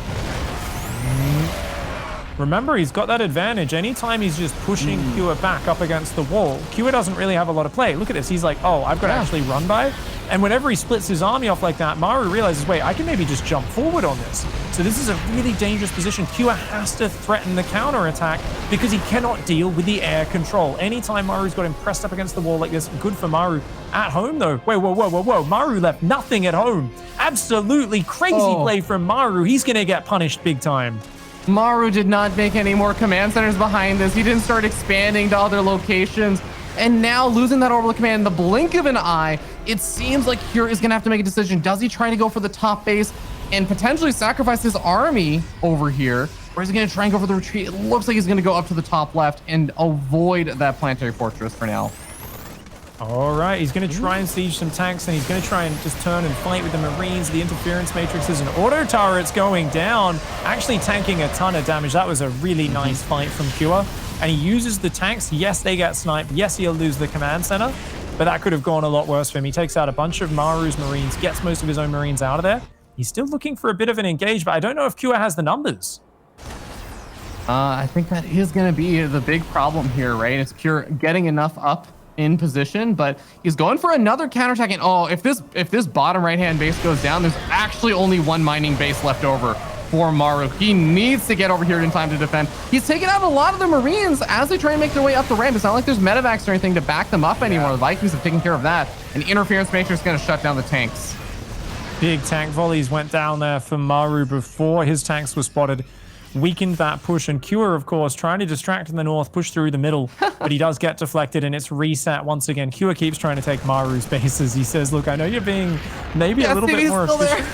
Remember, he's got that advantage. Anytime he's just pushing Kua back up against the wall, Kua doesn't really have a lot of play. Look at this. He's like, oh, I've got to actually run by. And whenever he splits his army off like that, Maru realizes, wait, I can maybe just jump forward on this. So this is a really dangerous position. Kua has to threaten the counterattack because he cannot deal with the air control. Anytime Maru's got him pressed up against the wall like this, good for Maru. At home, though, wait, whoa. Maru left nothing at home. Absolutely crazy play from Maru. He's going to get punished big time. Maru did not make any more command centers behind this. He didn't start expanding to other locations. And now losing that orbital command in the blink of an eye, it seems like Kure is going to have to make a decision. Does he try to go for the top base and potentially sacrifice his army over here? Or is he going to try and go for the retreat? It looks like he's going to go up to the top left and avoid that planetary fortress for now. All right, he's going to try and siege some tanks, and he's going to try and just turn and fight with the Marines. The interference matrixes and auto turrets going down, actually tanking a ton of damage. That was a really nice fight from Kure. And he uses the tanks. Yes, they get sniped. Yes, he'll lose the command center, but that could have gone a lot worse for him. He takes out a bunch of Maru's Marines, gets most of his own Marines out of there. He's still looking for a bit of an engage, but I don't know if Kure has the numbers. I think that is going to be the big problem here, right? It's Kure getting enough up in position, but he's going for another counterattack. And oh, if this bottom right-hand base goes down, there's actually only one mining base left over for Maru. He needs to get over here in time to defend. He's taken out a lot of the Marines as they try and make their way up the ramp. It's not like there's medevacs or anything to back them up anymore. The Vikings have taken care of that. And interference matrix is going to shut down the tanks. Big tank volleys went down there for Maru before his tanks were spotted. Weakened that push, and Kure, of course, trying to distract in the north, push through the middle, but he does get deflected, and it's reset once again. Kure keeps trying to take Maru's bases. He says, look, I know you're being maybe a little bit more efficient.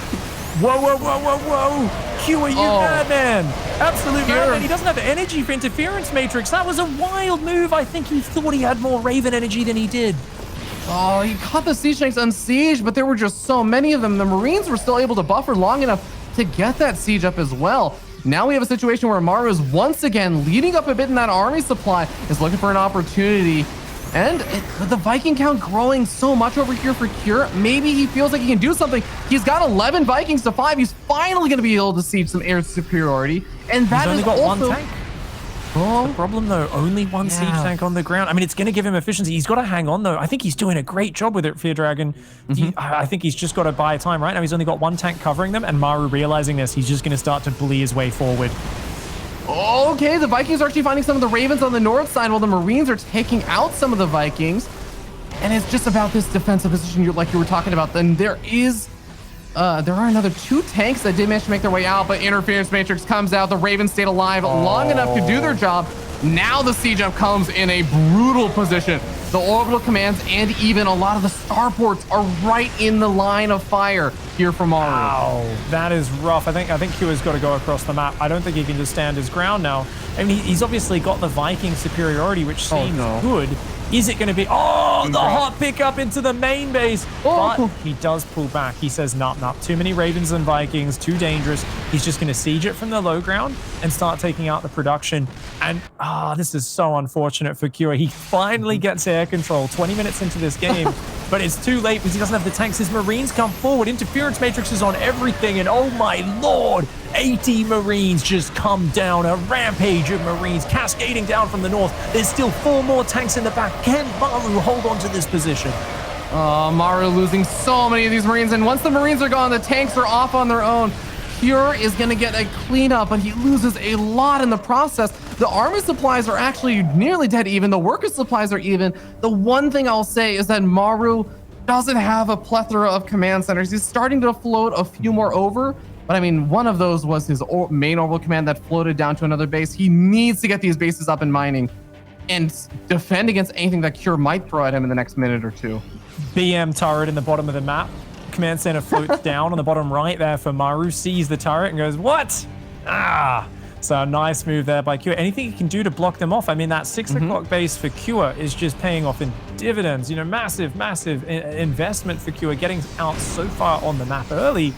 Whoa. Kure, you madman. Absolute madman. He doesn't have energy for interference matrix. That was a wild move. I think he thought he had more Raven energy than he did. Oh, he caught the siege tanks unsieged, but there were just so many of them. The Marines were still able to buffer long enough to get that siege up as well. Now we have a situation where Maru is once again leading up a bit in that army supply, is looking for an opportunity. And the Viking count growing so much over here for Kure, maybe he feels like he can do something. He's got 11 Vikings to 5. He's finally going to be able to siege some air superiority. And that He's only got one tank. Oh, the problem, though, only one siege tank on the ground. I mean, it's going to give him efficiency. He's got to hang on, though. I think he's doing a great job with it, Fear Dragon. I think he's just got to buy time. Right now, he's only got one tank covering them, and Maru realizing this, he's just going to start to bully his way forward. Okay, the Vikings are actually finding some of the Ravens on the north side while the Marines are taking out some of the Vikings. And it's just about this defensive position like you were talking about. Then there are another 2 tanks that did manage to make their way out, but interference matrix comes out. The Ravens stayed alive long enough to do their job. Now the siege up comes in a brutal position. The orbital commands and even a lot of the starports are right in the line of fire here from Maru. Wow, that is rough. I think Kure's got to go across the map. I don't think he can just stand his ground now. I mean, he's obviously got the Viking superiority, which seems good. Is it going to be... Oh, the hot pickup into the main base. But he does pull back. He says, nah. Too many Ravens and Vikings. Too dangerous. He's just going to siege it from the low ground and start taking out the production. And, this is so unfortunate for Kure. He finally gets air control 20 minutes into this game. But it's too late because he doesn't have the tanks. His Marines come forward. Interference matrix is on everything. And, oh, my Lord. 80 Marines just come down. A rampage of Marines cascading down from the north. There's still 4 more tanks in the back. Can Maru hold on to this position? Maru losing so many of these Marines. And once the Marines are gone, the tanks are off on their own. Kure is going to get a cleanup, but he loses a lot in the process. The army supplies are actually nearly dead even. The worker supplies are even. The one thing I'll say is that Maru doesn't have a plethora of command centers. He's starting to float a few more over. But I mean, one of those was his main orbital command that floated down to another base. He needs to get these bases up and mining and defend against anything that Kure might throw at him in the next minute or 2. BM turret in the bottom of the map. Command center floats down on the bottom right there for Maru. Sees the turret and goes, what? So a nice move there by Kure. Anything he can do to block them off. I mean, that 6 o'clock base for Kure is just paying off in dividends. You know, massive investment for Kure, getting out so far on the map early.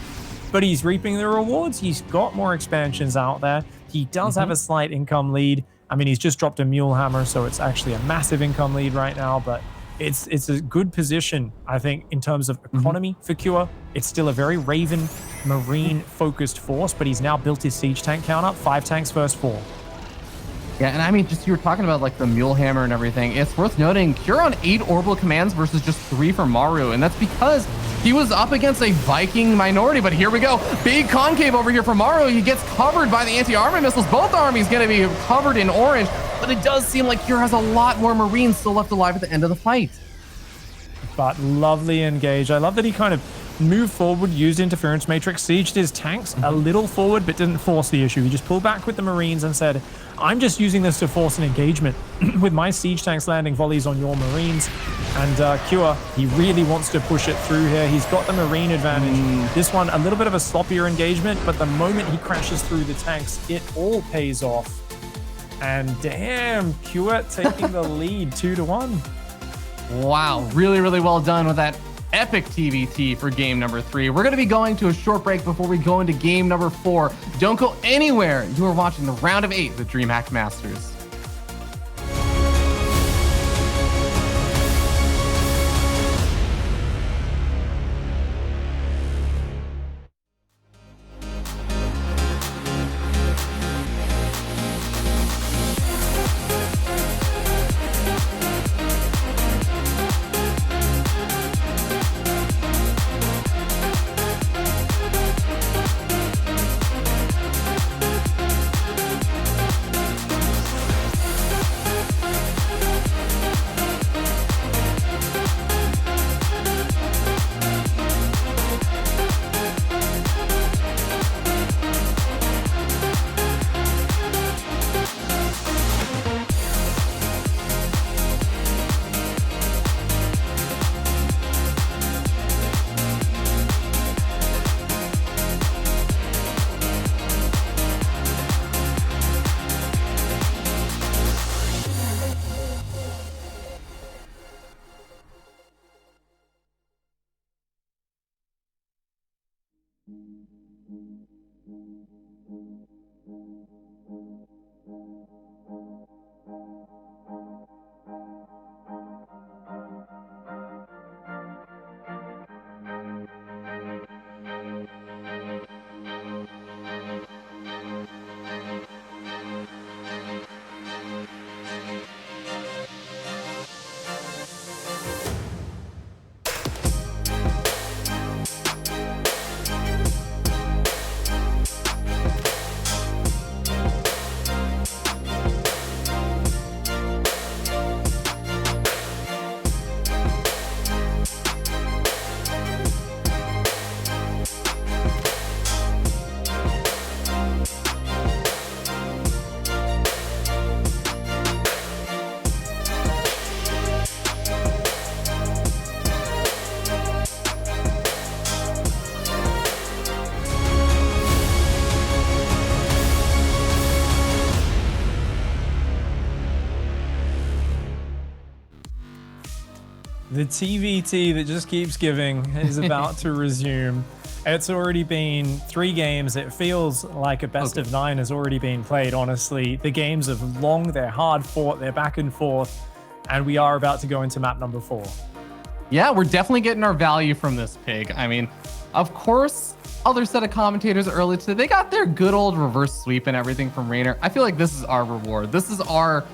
But he's reaping the rewards. He's got more expansions out there. He does have a slight income lead. I mean, he's just dropped a mule hammer, so it's actually a massive income lead right now. But it's a good position, I think, in terms of economy for Cure. It's still a very Raven Marine focused force, but he's now built his siege tank count up, 5 tanks versus 4. Yeah, and I mean, just you were talking about like the mule hammer and everything. It's worth noting Cure on 8 orbital commands versus just 3 for Maru, and that's because he was up against a Viking minority. But here we go, big concave over here for Maru. He gets covered by the anti-armor missiles. Both armies going to be covered in orange, but it does seem like Cure has a lot more Marines still left alive at the end of the fight. But lovely engage. I love that he kind of moved forward, used interference matrix, sieged his tanks a little forward, but didn't force the issue. He just pulled back with the Marines and said, I'm just using this to force an engagement with my siege tanks landing volleys on your Marines. And Cure, he really wants to push it through here. He's got the Marine advantage. This one, a little bit of a sloppier engagement, but the moment he crashes through the tanks, it all pays off. And damn, Cure taking the lead 2-1. Wow, really, really well done with that epic TVT for game number 3. We're going to be going to a short break before we go into game number 4. Don't go anywhere. You are watching the round of 8 of the DreamHack Masters. The TVT that just keeps giving is about to resume. It's already been 3 games. It feels like a best of 9 has already been played, honestly. The games are long, they're hard fought, they're back and forth, and we are about to go into map number 4. Yeah, we're definitely getting our value from this pig. I mean, of course, other set of commentators early today, they got their good old reverse sweep and everything from Rainer. I feel like this is our reward. This is our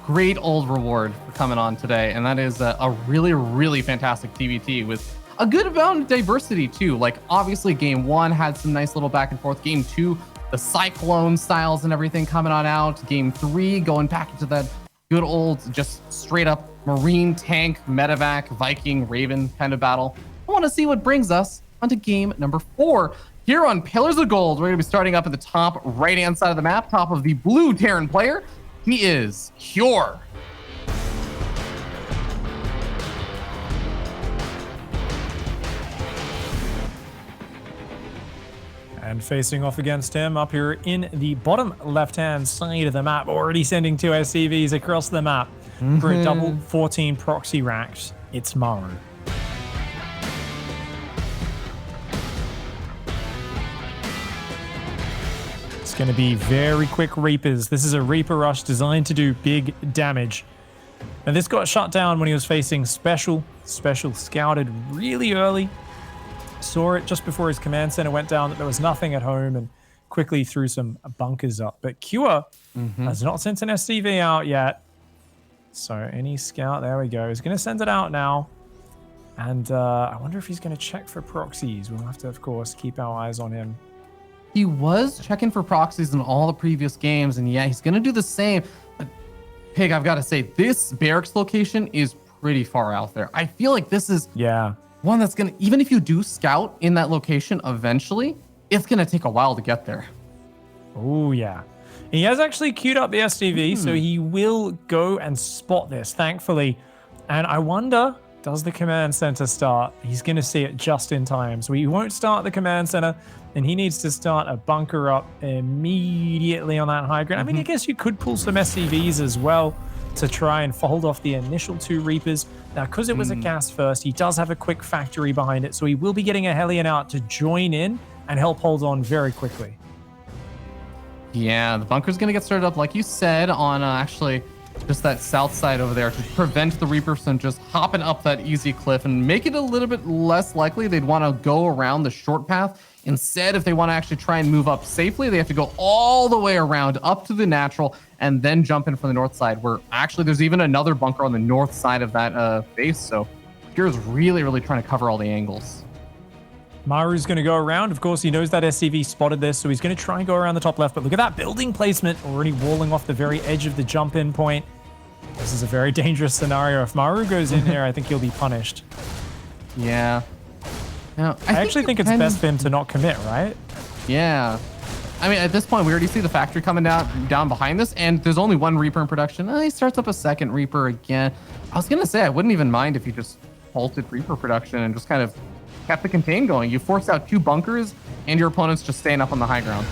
great old reward for coming on today, and that is a really, really fantastic TVT with a good amount of diversity too. Like obviously game 1 had some nice little back and forth. Game 2, the Cyclone styles and everything coming on out. Game 3 going back into that good old just straight up Marine tank, medevac, Viking, Raven kind of battle. I want to see what brings us onto game number 4. Here on Pillars of Gold, we're going to be starting up at the top right-hand side of the map, top of the blue Terran player. He is Cure. And facing off against him up here in the bottom left-hand side of the map, already sending 2 SCVs across the map for a double 14 proxy racks. It's Maru. It's going to be very quick Reapers. This is a Reaper rush designed to do big damage. And this got shut down when he was facing Special. Special scouted really early. Saw it just before his command center went down that there was nothing at home and quickly threw some bunkers up. But Cure has not sent an SCV out yet. So any scout, there we go. He's going to send it out now. And I wonder if he's going to check for proxies. We'll have to, of course, keep our eyes on him. He was checking for proxies in all the previous games. And yeah, he's going to do the same. But Pig, I've got to say, this barracks location is pretty far out there. I feel like this is one that's going to, even if you do scout in that location eventually, it's going to take a while to get there. Oh, yeah. He has actually queued up the SCV, so he will go and spot this, thankfully. And I wonder, does the command center start? He's going to see it just in time. So he won't start the command center, and he needs to start a bunker up immediately on that high ground. I mean, I guess you could pull some SCVs as well to try and hold off the initial 2 Reapers. Now, because it was a gas first, he does have a quick factory behind it, so he will be getting a Hellion out to join in and help hold on very quickly. Yeah, the bunker's going to get started up, like you said, on actually just that south side over there to prevent the Reapers from just hopping up that easy cliff and make it a little bit less likely they'd want to go around the short path. Instead, if they want to actually try and move up safely, they have to go all the way around up to the natural and then jump in from the north side, where actually there's even another bunker on the north side of that base. So Kira's really, really trying to cover all the angles. Maru's going to go around. Of course, he knows that SCV spotted this, so he's going to try and go around the top left. But look at that building placement, already walling off the very edge of the jump-in point. This is a very dangerous scenario. If Maru goes in here, I think he'll be punished. Yeah. Now, I actually think it's best for him to not commit, right? Yeah. I mean, at this point, we already see the factory coming down behind this, and there's only 1 Reaper in production. He starts up a second Reaper again. I was going to say, I wouldn't even mind if he just halted Reaper production and just kind of kept the contain going. You force out 2 bunkers, and your opponent's just staying up on the high ground.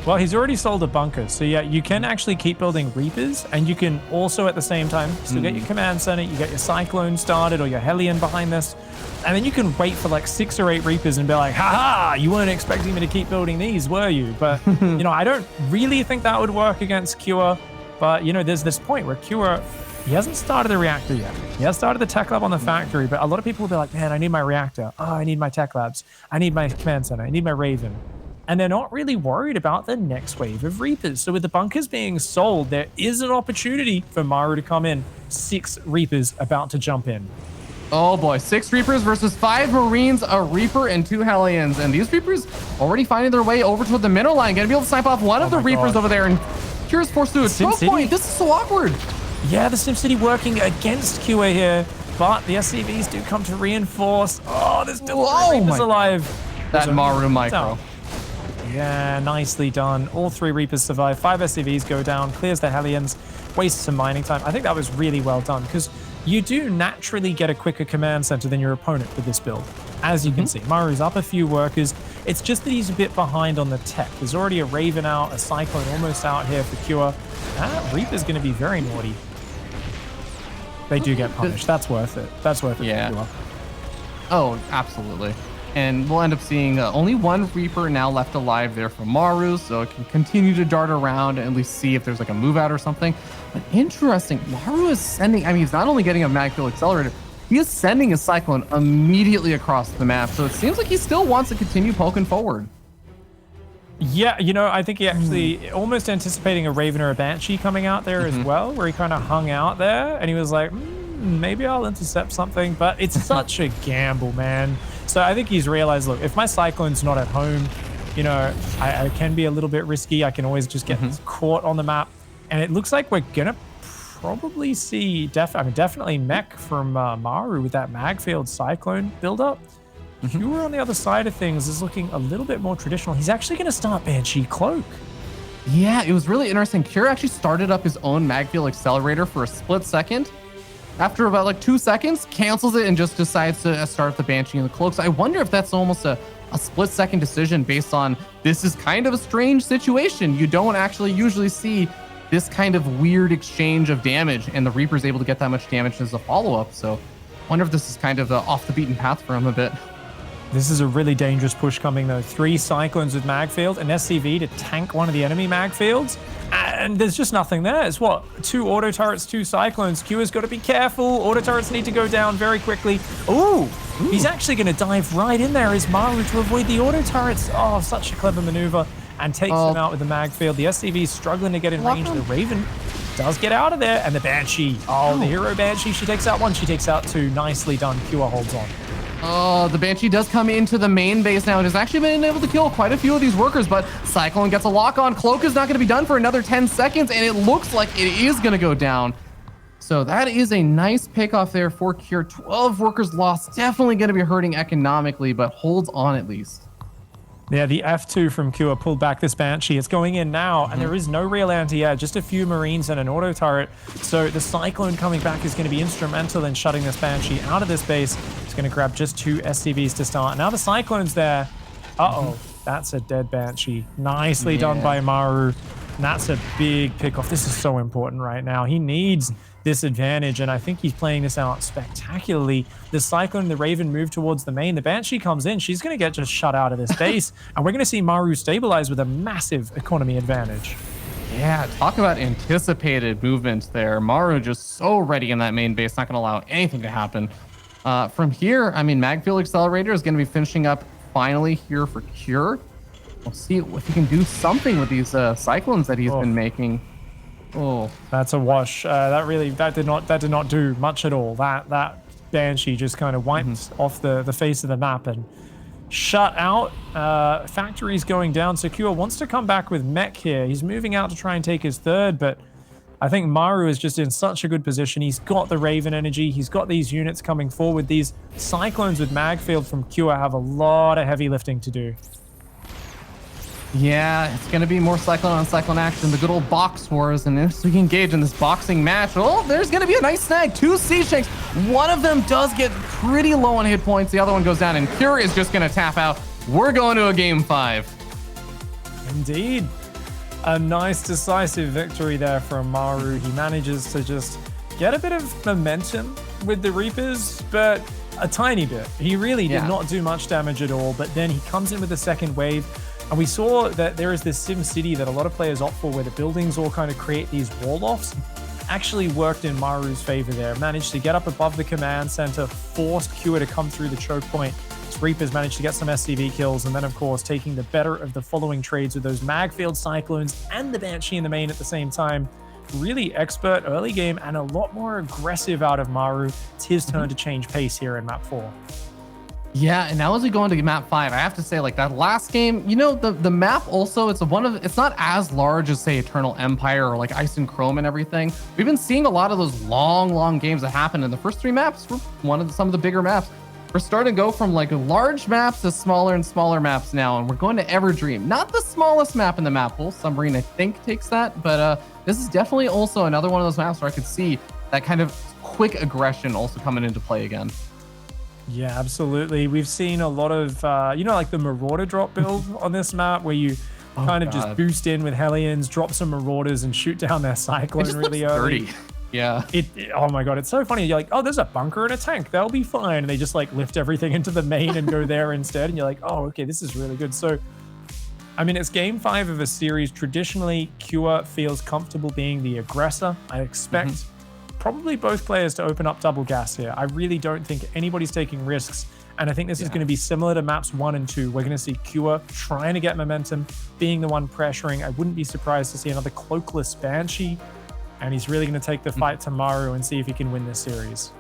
Well, he's already sold a bunker, so yeah, you can actually keep building Reapers, and you can also at the same time still get your command center, you get your Cyclone started or your Hellion behind this, and then you can wait for like 6 or 8 Reapers and be like, haha, you weren't expecting me to keep building these, were you? But, you know, I don't really think that would work against Cure, but, you know, there's this point where Cure, he hasn't started the reactor yet. He has started the tech lab on the factory, but a lot of people will be like, man, I need my reactor. Oh, I need my tech labs. I need my command center. I need my Raven. And they're not really worried about the next wave of Reapers. So with the bunkers being sold, there is an opportunity for Maru to come in. 6 Reapers about to jump in. Oh boy, 6 Reapers versus 5 Marines, a Reaper, and 2 Hellions. And these Reapers already finding their way over toward the middle line. Gonna be able to snipe off one of the Reapers over there. And Cure's forced to a choke point. This is so awkward. Yeah, the SimCity working against QA here. But the SCVs do come to reinforce. Oh, there's still 3 Reapers alive. That Maru micro. Yeah, nicely done. All 3 Reapers survive. 5 SCVs go down, clears the Hellions, wastes some mining time. I think that was really well done because you do naturally get a quicker command center than your opponent with this build. As you can see, Maru's up a few workers. It's just that he's a bit behind on the tech. There's already a Raven out, a Cyclone almost out here for Cure. That Reaper's going to be very naughty. They do get punished. That's worth it. That's worth it. Yeah. Oh, absolutely. And we'll end up seeing only 1 Reaper now left alive there for Maru, so it can continue to dart around and at least see if there's like a move out or something. But interesting, Maru is sending, I mean, he's not only getting a mag field accelerator, he is sending a Cyclone immediately across the map. So it seems like he still wants to continue poking forward. Yeah, you know, I think he actually almost anticipating a Raven or a Banshee coming out there as well, where he kind of hung out there and he was like, maybe I'll intercept something, but it's such a gamble, man. So I think he's realized, look, if my Cyclone's not at home, you know, I can be a little bit risky. I can always just get caught on the map. And it looks like we're going to probably see, definitely mech from Maru with that Magfield Cyclone build-up. Cure on the other side of things is looking a little bit more traditional. He's actually going to start Banshee Cloak. Yeah, it was really interesting. Cure actually started up his own Magfield Accelerator for a split second. After about like 2 seconds, cancels it and just decides to start the Banshee and the Cloaks. I wonder if that's almost a split second decision based on this is kind of a strange situation. You don't actually usually see this kind of weird exchange of damage, and the Reaper's able to get that much damage as a follow-up. So I wonder if this is kind of off the beaten path for him a bit. This is a really dangerous push coming though. 3 Cyclones with Magfield, an SCV to tank one of the enemy Magfields, and there's just nothing there. It's what? 2 auto turrets, 2 Cyclones. Q's got to be careful. Auto turrets need to go down very quickly. Ooh, he's actually going to dive right in there as Maru to avoid the auto turrets. Oh, such a clever maneuver, and takes them out with the Magfield. The SCV is struggling to get in range. The Raven does get out of there, and the Banshee. Oh, the hero Banshee. She takes out 1. She takes out 2. Nicely done. Qer holds on. Oh, the Banshee does come into the main base now. It has actually been able to kill quite a few of these workers, but Cyclone gets a lock on. Cloak is not going to be done for another 10 seconds, and it looks like it is going to go down. So that is a nice pick off there for Cure. 12 workers lost. Definitely going to be hurting economically, but holds on at least. Yeah, the F2 from Cure pulled back this Banshee. It's going in now, and there is no real anti-air, just a few Marines and an auto turret. So the Cyclone coming back is going to be instrumental in shutting this Banshee out of this base. It's going to grab just 2 SCVs to start. Now the Cyclone's there. Uh-oh, that's a dead Banshee. Nicely done by Maru. And that's a big pickoff. This is so important right now. He needs this advantage, and I think he's playing this out spectacularly. The Cyclone and the Raven move towards the main. The Banshee comes in. She's going to get just shut out of this base, and we're going to see Maru stabilize with a massive economy advantage. Yeah, talk about anticipated movement there. Maru just so ready in that main base, not going to allow anything to happen. From here, I mean, Magfield Accelerator is going to be finishing up finally here for Cure. We'll see if he can do something with these Cyclones that he's been making. Oh, that's a wash. That did not do much at all. That Banshee just kind of wiped off the face of the map and shut out. Factory's going down. Secure wants to come back with mech here. He's moving out to try and take his 3rd, but I think Maru is just in such a good position. He's got the Raven energy. He's got these units coming forward. These Cyclones with Magfield from Cure have a lot of heavy lifting to do. Yeah, it's going to be more Cyclone on Cyclone action, the good old box wars, and if we can engage in this boxing match, oh, there's going to be a nice snag. 2 Siege Tanks. One of them does get pretty low on hit points. The other one goes down, and Cure is just going to tap out. We're going to a game 5. Indeed. A nice decisive victory there from Maru. He manages to just get a bit of momentum with the Reapers, but a tiny bit. He really did not do much damage at all, but then he comes in with the second wave. And we saw that there is this Sim City that a lot of players opt for where the buildings all kind of create these wall-offs. Actually worked in Maru's favor there. Managed to get up above the command center, forced Cure to come through the choke point. His Reapers managed to get some SCV kills, and then of course taking the better of the following trades with those Magfield Cyclones and the Banshee in the main at the same time. Really expert early game and a lot more aggressive out of Maru. It's his turn to change pace here in map 4. Yeah, and now as we go into map 5, I have to say, like, that last game, you know, the map also, it's not as large as, say, Eternal Empire or like Ice and Chrome and everything. We've been seeing a lot of those long games that happen, and the first 3 maps were some of the bigger maps. We're starting to go from like large maps to smaller and smaller maps now, and we're going to Everdream. Not the smallest map in the map pool. Submarine, I think, takes that, but this is definitely also another one of those maps where I could see that kind of quick aggression also coming into play again. Yeah, absolutely. We've seen a lot of, like the Marauder drop build on this map where you kind of just boost in with Hellions, drop some Marauders, and shoot down their Cyclone really early. Dirty. Yeah. Oh my God, it's so funny. You're like, oh, there's a bunker and a tank. They'll be fine. And they just like lift everything into the main and go there instead. And you're like, oh, okay, this is really good. So, I mean, it's game 5 of a series. Traditionally, Cure feels comfortable being the aggressor. I expect probably both players to open up double gas here. I really don't think anybody's taking risks. And I think this is going to be similar to maps 1 and 2. We're going to see Cure trying to get momentum, being the one pressuring. I wouldn't be surprised to see another cloakless Banshee. And he's really going to take the fight to Maru and see if he can win this series.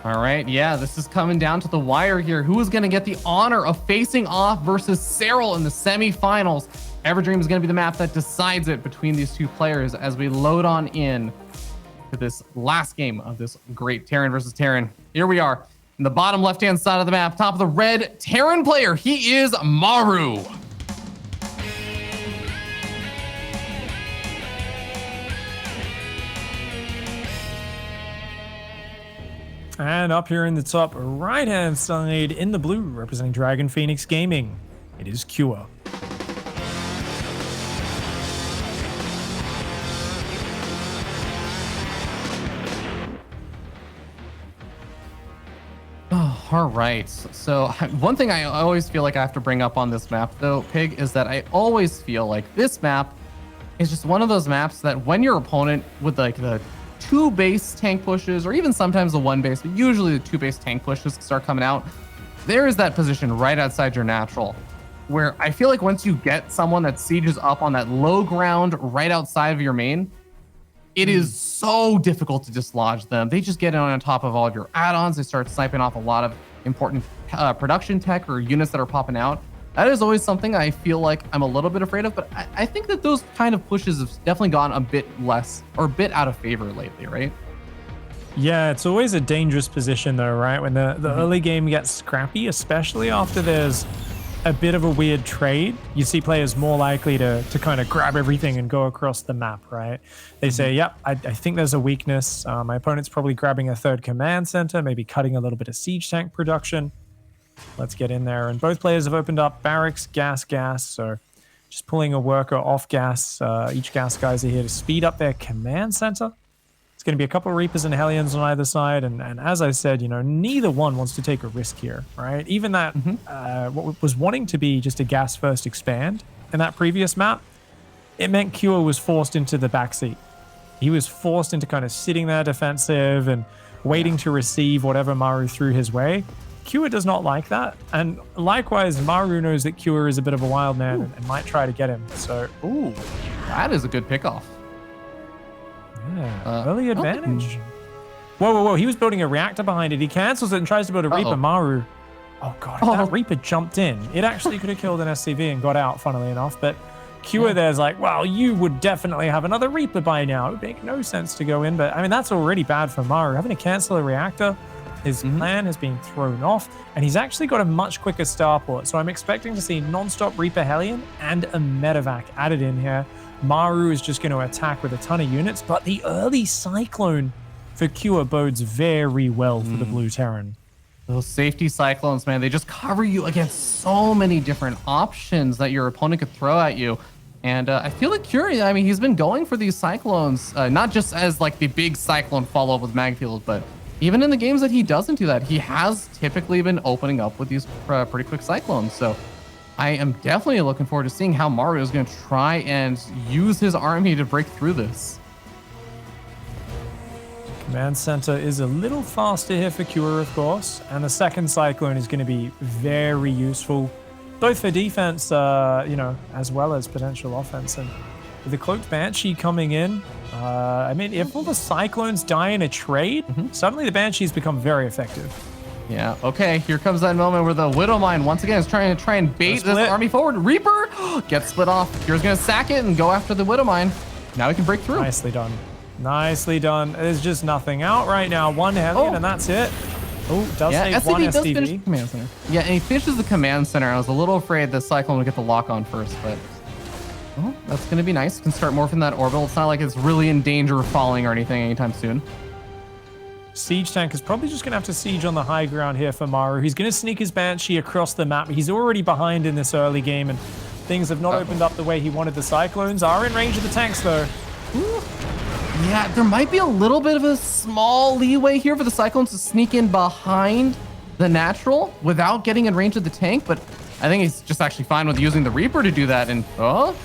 All right, yeah, this is coming down to the wire here. Who is going to get the honor of facing off versus Cyril in the semifinals? Everdream is going to be the map that decides it between these 2 players as we load on in to this last game of this great Terran versus Terran. Here we are in the bottom left-hand side of the map, top of the red Terran player. He is Maru. And up here in the top right-hand side in the blue, representing Dragon Phoenix Gaming, it is Cure. All right. So one thing I always feel like I have to bring up on this map, though, Pig, is that I always feel like this map is just one of those maps that when your opponent with like the 2 base tank pushes, or even sometimes the 1 base, but usually the 2 base tank pushes start coming out, there is that position right outside your natural, where I feel like once you get someone that sieges up on that low ground right outside of your main, it is so difficult to dislodge them. They just get in on top of all of your add-ons. They start sniping off a lot of important production tech or units that are popping out. That is always something I feel like I'm a little bit afraid of, but I think that those kind of pushes have definitely gone a bit less or a bit out of favor lately, right? Yeah, it's always a dangerous position though, right? When the early game gets scrappy, especially after there's a bit of a weird trade, you see players more likely to kind of grab everything and go across the map, right? They say, yep, I think there's a weakness. My opponent's probably grabbing a 3rd command center, maybe cutting a little bit of siege tank production. Let's get in there. And both players have opened up barracks, gas. So just pulling a worker off gas. Each gas guys are here to speed up their command center. It's going to be a couple of Reapers and Hellions on either side. And as I said, you know, neither one wants to take a risk here, right? Even that, what was wanting to be just a gas first expand in that previous map, it meant Cure was forced into the backseat. He was forced into kind of sitting there defensive and waiting to receive whatever Maru threw his way. Cure does not like that. And likewise, Maru knows that Cure is a bit of a wild man and might try to get him. So, ooh, that is a good pickoff. Yeah, early advantage. Whoa. He was building a reactor behind it. He cancels it and tries to build a Reaper. Maru. Oh, God. If that Reaper jumped in, it actually could have killed an SCV and got out, funnily enough. But Cure there's like, well, you would definitely have another Reaper by now. It would make no sense to go in. But, I mean, that's already bad for Maru. Having to cancel a reactor, his plan has been thrown off. And he's actually got a much quicker starport. So I'm expecting to see non-stop Reaper Hellion and a medevac added in here. Maru is just going to attack with a ton of units, but the early Cyclone for Cure bodes very well for the Blue Terran. Those safety Cyclones, man, they just cover you against so many different options that your opponent could throw at you. And I feel like Cure, I mean, he's been going for these Cyclones, not just as like the big Cyclone follow-up with Magfield, but even in the games that he doesn't do that, he has typically been opening up with these pretty quick Cyclones. So I am definitely looking forward to seeing how Maru is going to try and use his army to break through this. Command center is a little faster here for Cure, of course, and the second Cyclone is going to be very useful, both for defense, you know, as well as potential offense. And with the Cloaked Banshee coming in, I mean, if all the Cyclones die in a trade, suddenly the Banshees become very effective. Yeah, okay, here comes that moment where the Widowmine once again is trying to bait this army forward. Reaper gets split off. Cure's gonna sack it and go after the Widowmine. Now he can break through. Nicely done. Nicely done. There's just nothing out right now. One Hellion and that's it. Oh, does save one does finish SDV. the command center. Yeah, and he finishes the command center. I was a little afraid the Cyclone would get the lock on first, but well, that's gonna be nice. Can start morphing that orbital. It's not like it's really in danger of falling or anything anytime soon. Siege tank is probably just going to have to siege on the high ground here for Maru. He's going to sneak his Banshee across the map. He's already behind in this early game, and things have not opened up the way he wanted. The Cyclones are in range of the tanks, though. Ooh. Yeah, there might be a little bit of a small leeway here for the Cyclones to sneak in behind the natural without getting in range of the tank, but I think he's just actually fine with using the Reaper to do that. And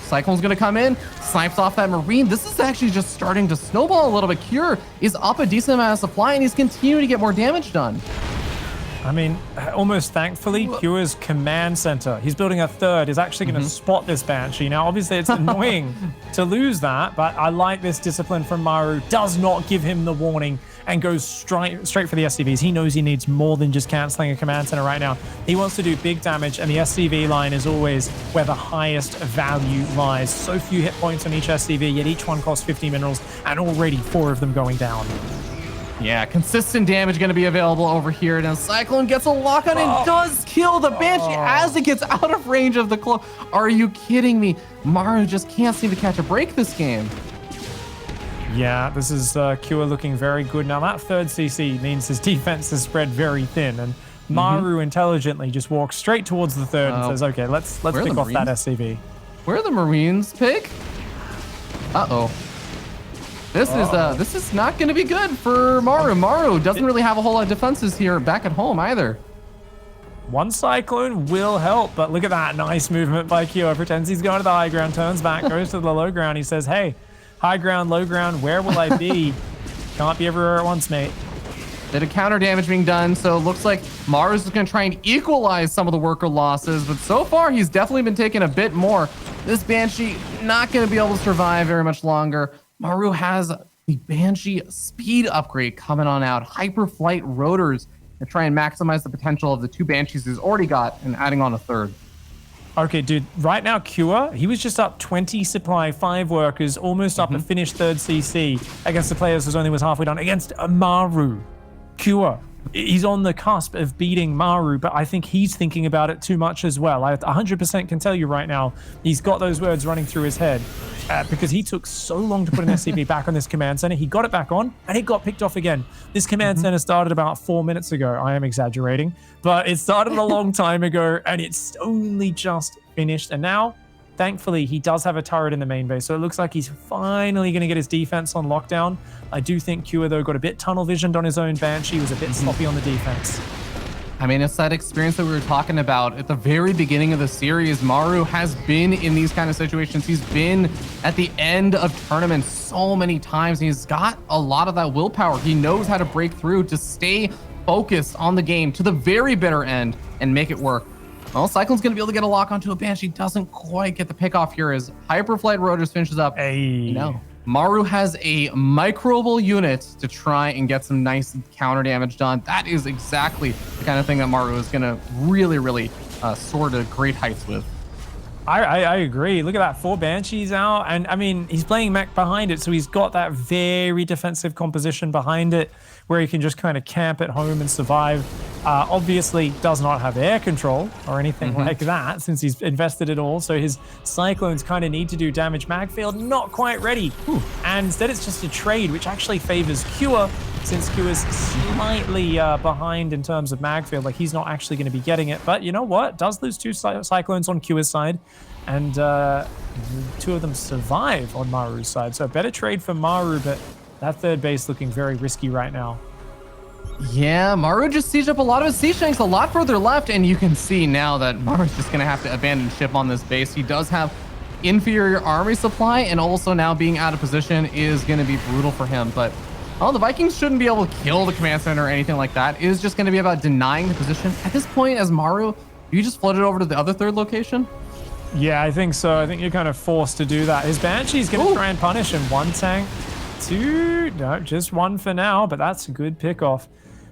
Cyclone's gonna come in, snipes off that Marine. This is actually just starting to snowball a little bit. Cure is up a decent amount of supply, and he's continuing to get more damage done. I mean, almost thankfully, Cure's command center, he's building a third, is actually going to spot this Banshee. Now, obviously, it's annoying to lose that, but I like this discipline from Maru. Does not give him the warning and goes straight for the SCVs. He knows he needs more than just canceling a command center right now. He wants to do big damage, and the SCV line is always where the highest value lies. So few hit points on each SCV, yet each one costs 50 minerals, and already 4 of them going down. Yeah, consistent damage going to be available over here. And Cyclone gets a lock on and does kill the Banshee as it gets out of range of the cloak. Are you kidding me? Maru just can't seem to catch a break this game. Yeah, this is Cure looking very good. Now, that third CC means his defense is spread very thin. And Maru intelligently just walks straight towards the third and says, okay, let's pick off that SCV. Where are the Marines, Pig? Uh-oh. This is not going to be good for Maru. Maru doesn't really have a whole lot of defenses here back at home either. One Cyclone will help, but look at that. Nice movement by Kyo. Pretends he's going to the high ground, turns back, goes to the low ground. He says, hey, high ground, low ground, where will I be? Can't be everywhere at once, mate. Bit of counter damage being done, so it looks like Maru's is going to try and equalize some of the worker losses, but so far he's definitely been taking a bit more. This Banshee not going to be able to survive very much longer. Maru has the Banshee speed upgrade coming on out, hyperflight rotors, to try and maximize the potential of the 2 Banshees he's already got and adding on a third. Okay, dude, right now, Kua, he was just up 20 supply, 5 workers, almost up a finished 3rd CC against the players who only was halfway done against Maru. Kua, he's on the cusp of beating Maru, but I think he's thinking about it too much as well. I 100% can tell you right now, he's got those words running through his head because he took so long to put an SCV back on this command center. He got it back on and it got picked off again. This command center started about 4 minutes ago. I am exaggerating, but it started a long time ago and it's only just finished. And now, thankfully, he does have a turret in the main base, so it looks like he's finally going to get his defense on lockdown. I do think Kua, though, got a bit tunnel visioned on his own Banshee. He was a bit sloppy on the defense. I mean, it's that experience that we were talking about at the very beginning of the series. Maru has been in these kind of situations. He's been at the end of tournaments so many times. He's got a lot of that willpower. He knows how to break through to stay focused on the game to the very bitter end and make it work. Well, Cyclone's going to be able to get a lock onto a Banshee. Doesn't quite get the pick off here as Hyperflight Rotors finishes up. Hey. No. Maru has a microbal unit to try and get some nice counter damage done. That is exactly the kind of thing that Maru is going to really soar to great heights with. I agree. Look at that, 4 Banshees out. And I mean, he's playing mech behind it, so he's got that very defensive composition behind it where he can just kind of camp at home and survive. Obviously does not have air control or anything like that since he's invested it all. So his Cyclones kind of need to do damage. Magfield not quite ready. And instead it's just a trade, which actually favors Kua since Kua's slightly behind in terms of Magfield. Like he's not actually going to be getting it. But you know what? Does lose 2 Cyclones on Kua's side. And 2 of them survive on Maru's side. So a better trade for Maru, but that 3rd base looking very risky right now. Yeah, Maru just sieged up a lot of his siege tanks a lot further left, and you can see now that Maru's just going to have to abandon ship on this base. He does have inferior army supply, and also now being out of position is going to be brutal for him. But the Vikings shouldn't be able to kill the command center or anything like that. It is just going to be about denying the position. At this point, as Maru, you just floated over to the other 3rd location? Yeah, I think so. I think you're kind of forced to do that. His Banshee's going to try and punish him. 1 tank, 2, no, just 1 for now, but that's a good pickoff.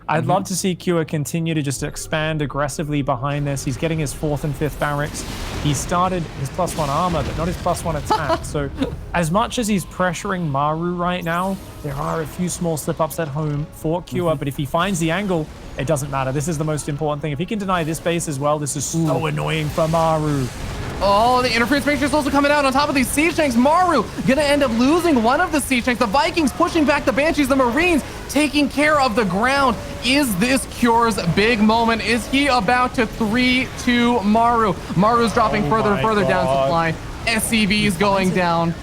I'd love to see Kua continue to just expand aggressively behind this. He's getting his 4th and 5th barracks. He started his +1 armor, but not his +1 attack. So as much as he's pressuring Maru right now, there are a few small slip-ups at home for Kua, but if he finds the angle, it doesn't matter. This is the most important thing. If he can deny this base as well, this is so annoying for Maru. Oh, the interference matrix also coming out on top of these siege tanks. Maru gonna end up losing one of the siege tanks. The Vikings pushing back the Banshees, the Marines taking care of the ground. Is this Cure's big moment? Is he about to 3-2 Maru? Maru's dropping further and further down supply. SCV's going down.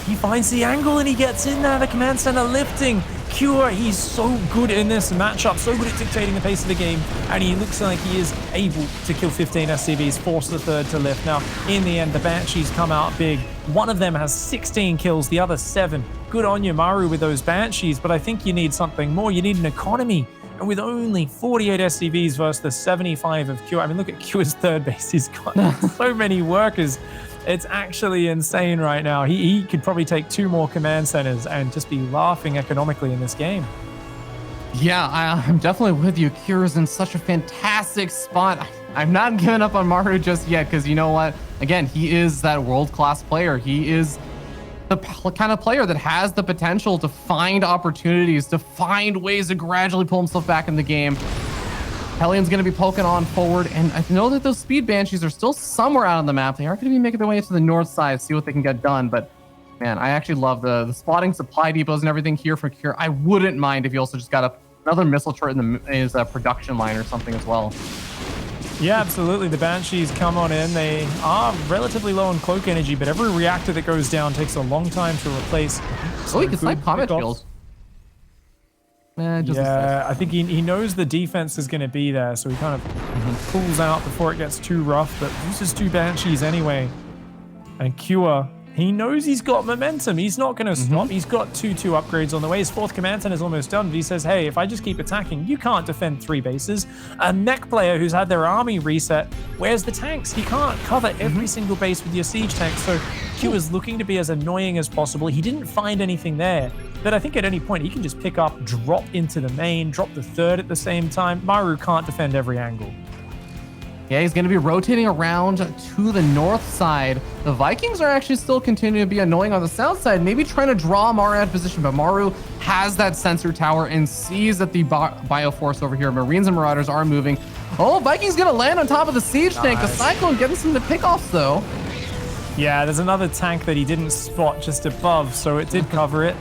He finds the angle and he gets in there. The command center lifting. Kua, he's so good in this matchup, so good at dictating the pace of the game, and he looks like he is able to kill 15 SCVs, force the 3rd to lift. Now, in the end, the Banshees come out big. One of them has 16 kills, the other 7. Good on you, Maru, with those Banshees, but I think you need something more. You need an economy. And with only 48 SCVs versus the 75 of Kua, I mean, look at Kua's 3rd base. He's got so many workers. It's actually insane right now. He could probably take 2 more command centers and just be laughing economically in this game. Yeah, I'm definitely with you. Kira's in such a fantastic spot. I'm not giving up on Maru just yet because you know what? Again, he is that world-class player. He is the kind of player that has the potential to find opportunities, to find ways to gradually pull himself back in the game. Hellion's going to be poking on forward, and I know that those speed Banshees are still somewhere out on the map. They are going to be making their way to the north side, see what they can get done, but man, I actually love the spotting supply depots and everything here for Cure. I wouldn't mind if he also just got up another missile turret in his production line or something as well. Yeah, absolutely. The Banshees come on in. They are relatively low on cloak energy, but every reactor that goes down takes a long time to replace. So he can snipe combat shields. I think he knows the defense is going to be there, so he kind of pulls out before it gets too rough, but uses 2 Banshees anyway. And Cure, he knows he's got momentum. He's not going to stop. He's got 2-2 upgrades on the way. His 4th command center is almost done, but he says, hey, if I just keep attacking, you can't defend 3 bases. A mech player who's had their army reset, where's the tanks? He can't cover every single base with your siege tanks, so Q is looking to be as annoying as possible. He didn't find anything there, but I think at any point he can just pick up, drop into the main, drop the 3rd at the same time. Maru can't defend every angle. Yeah, he's going to be rotating around to the north side. The Vikings are actually still continuing to be annoying on the south side, maybe trying to draw Maru out of position, but Maru has that sensor tower and sees that the Bioforce over here, Marines and Marauders, are moving. Oh, Vikings going to land on top of the siege tank. The Cyclone getting some of the pickoffs, though. Yeah, there's another tank that he didn't spot just above, so it did cover it.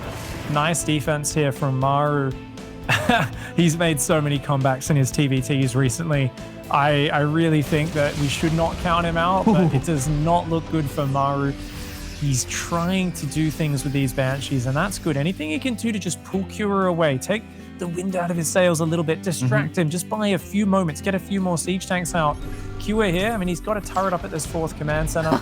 Nice defense here from Maru. He's made so many comebacks in his TVTs recently. I really think that we should not count him out, but it does not look good for Maru. He's trying to do things with these Banshees, and that's good. Anything he can do to just pull Cure away, take the wind out of his sails a little bit, distract him, just buy a few moments, get a few more siege tanks out. Cure here, I mean, he's got a turret up at this 4th command center.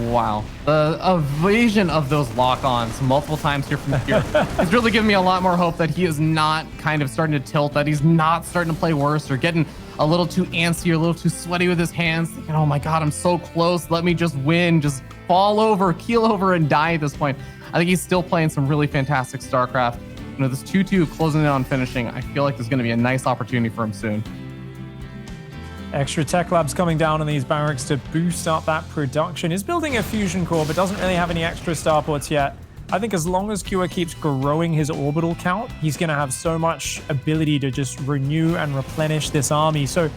Wow. The evasion of those lock-ons multiple times here from Cure is really giving me a lot more hope that he is not kind of starting to tilt, that he's not starting to play worse or getting a little too antsy or a little too sweaty with his hands, thinking, oh my God, I'm so close. Let me just win, just fall over, keel over, and die at this point. I think he's still playing some really fantastic StarCraft. You know, this 2-2 closing in on finishing, I feel like there's going to be a nice opportunity for him soon. Extra tech labs coming down on these barracks to boost up that production. He's building a fusion core, but doesn't really have any extra starports yet. I think as long as Cure keeps growing his orbital count, he's going to have so much ability to just renew and replenish this army. So,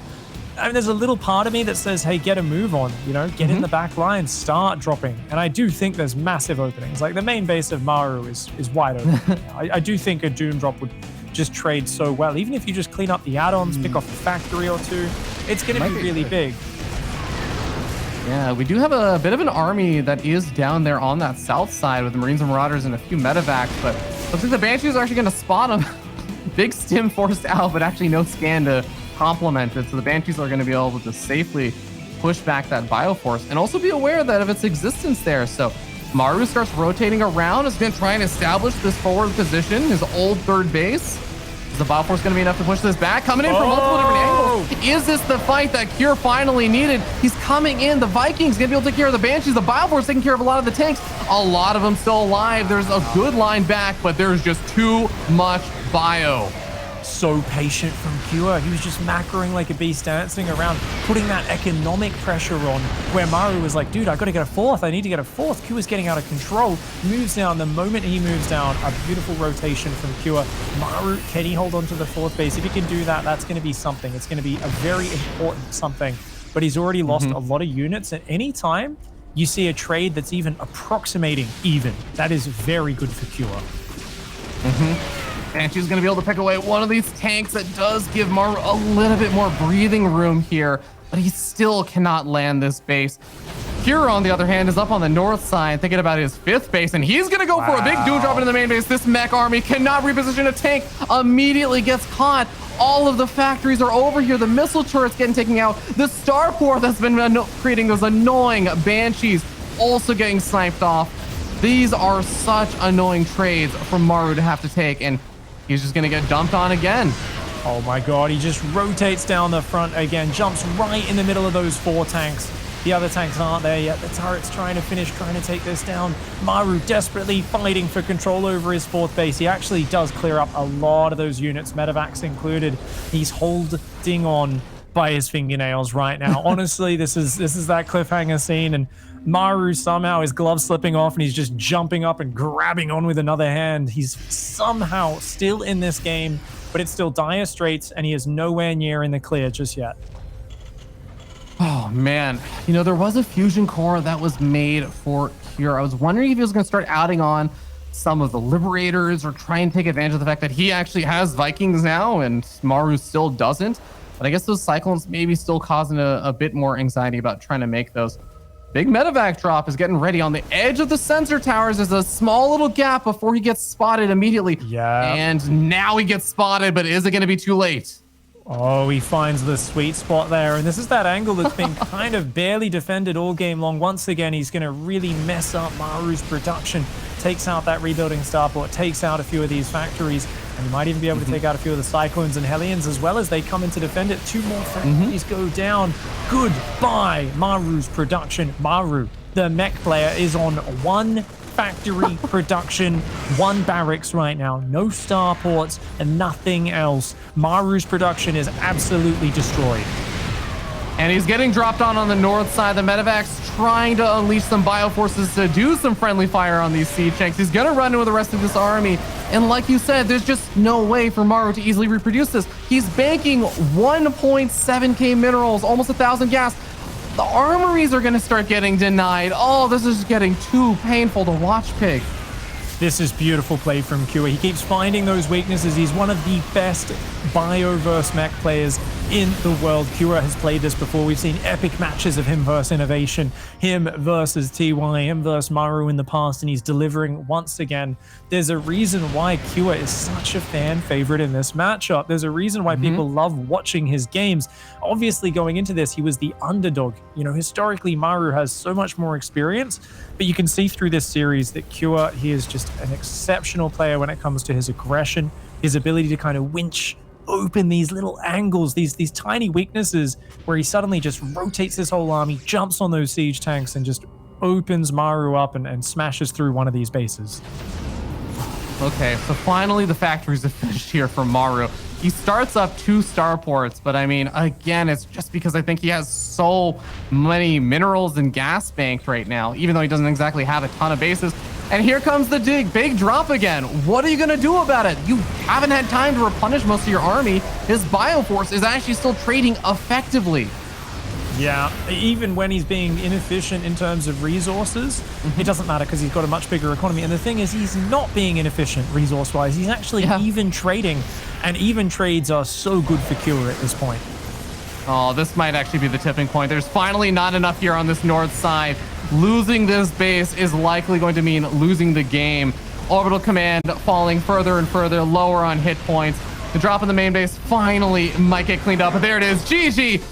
I mean, there's a little part of me that says, hey, get a move on, you know, get in the back line, start dropping. And I do think there's massive openings. Like the main base of Maru is wide open. I do think a Doom drop would just trade so well. Even if you just clean up the add-ons, pick off a factory or 2, it's going to be really big. Yeah, we do have a bit of an army that is down there on that south side with the Marines and Marauders and a few medevacs, but looks like the Banshees are actually going to spot them. Big stim forced out, but actually no scan to complement it. So the Banshees are going to be able to safely push back that Bioforce and also be aware that of its existence there. So Maru starts rotating around, is going to try and establish this forward position, his old 3rd base. Is the Bioforce going to be enough to push this back? Coming in from multiple different angles. Is this the fight that Cure finally needed? He's coming in. The Vikings going to be able to take care of the Banshees. The Bioforce taking care of a lot of the tanks. A lot of them still alive. There's a good line back, but there's just too much bio. So patient from Cure. He was just macroing like a beast, dancing around, putting that economic pressure on, where Maru was like, dude, I gotta get a 4th. I need to get a 4th. Cure's getting out of control. Moves down. The moment he moves down, a beautiful rotation from Cure. Maru, can he hold on to the 4th base? If he can do that, that's going to be something. It's going to be a very important something. But he's already lost a lot of units. At any time you see a trade that's even approximating even, that is very good for Cure. And she's going to be able to pick away one of these tanks that does give Maru a little bit more breathing room here, but he still cannot land this base. Cure, on the other hand, is up on the north side thinking about his 5th base, and he's going to go for a big Doom drop into the main base. This mech army cannot reposition a tank, immediately gets caught. All of the factories are over here. The missile turrets getting taken out. The starport that's been creating those annoying Banshees also getting sniped off. These are such annoying trades for Maru to have to take, and he's just going to get dumped on again. Oh my God, he just rotates down the front again, jumps right in the middle of those 4 tanks. The other tanks aren't there yet. The turret's trying to finish, trying to take this down. Maru desperately fighting for control over his 4th base. He actually does clear up a lot of those units, medevacs included. He's holding on by his fingernails right now. Honestly, this is that cliffhanger scene, and Maru somehow, his glove slipping off, and he's just jumping up and grabbing on with another hand. He's somehow still in this game, but it's still dire straits, and he is nowhere near in the clear just yet. Oh man, you know, there was a fusion core that was made for Cure. I was wondering if he was going to start adding on some of the Liberators or try and take advantage of the fact that he actually has Vikings now and Maru still doesn't. But I guess those Cyclones maybe still causing a bit more anxiety about trying to make those. Big medevac drop is getting ready on the edge of the sensor towers. There's a small little gap before he gets spotted immediately. Yeah. And now he gets spotted, but is it going to be too late? Oh, he finds the sweet spot there. And this is that angle that's been kind of barely defended all game long. Once again, he's going to really mess up Maru's production. Takes out that rebuilding starport, takes out a few of these factories, and he might even be able to take out a few of the Cyclones and Hellions as well as they come in to defend it. 2 more factories go down. Goodbye, Maru's production. Maru, the mech player, is on 1 factory production, 1 barracks right now. No starports and nothing else. Maru's production is absolutely destroyed. And he's getting dropped on the north side. The medevac's trying to unleash some bioforces to do some friendly fire on these siege tanks. He's gonna run into the rest of this army. And like you said, there's just no way for Maru to easily reproduce this. He's banking 1.7k minerals, almost 1,000 gas. The armories are gonna start getting denied. Oh, this is getting too painful to watch, Pig. This is beautiful play from Kua. He keeps finding those weaknesses. He's one of the best bioverse mech players in the world. Kua has played this before. We've seen epic matches of him versus Innovation, him versus TY, him versus Maru in the past, and he's delivering once again. There's a reason why Kua is such a fan favorite in this matchup. There's a reason why people love watching his games. Obviously, going into this, he was the underdog. You know, historically, Maru has so much more experience, but you can see through this series that Kua, he is just an exceptional player when it comes to his aggression, his ability to kind of winch open these little angles, these tiny weaknesses where he suddenly just rotates his whole army, jumps on those siege tanks, and just opens Maru up and smashes through one of these bases. Okay, so finally the factories are finished here for Maru. He starts up 2 starports, but I mean, again, it's just because I think he has so many minerals and gas banked right now, even though he doesn't exactly have a ton of bases. And here comes the big drop again. What are you going to do about it? You haven't had time to replenish most of your army. His bioforce is actually still trading effectively. Yeah, even when he's being inefficient in terms of resources, it doesn't matter because he's got a much bigger economy. And the thing is, he's not being inefficient resource-wise. He's actually even trading, and even trades are so good for Kua at this point. Oh, this might actually be the tipping point. There's finally not enough here on this north side. Losing this base is likely going to mean losing the game. Orbital command falling further and further, lower on hit points. The drop in the main base finally might get cleaned up, but there it is. GG.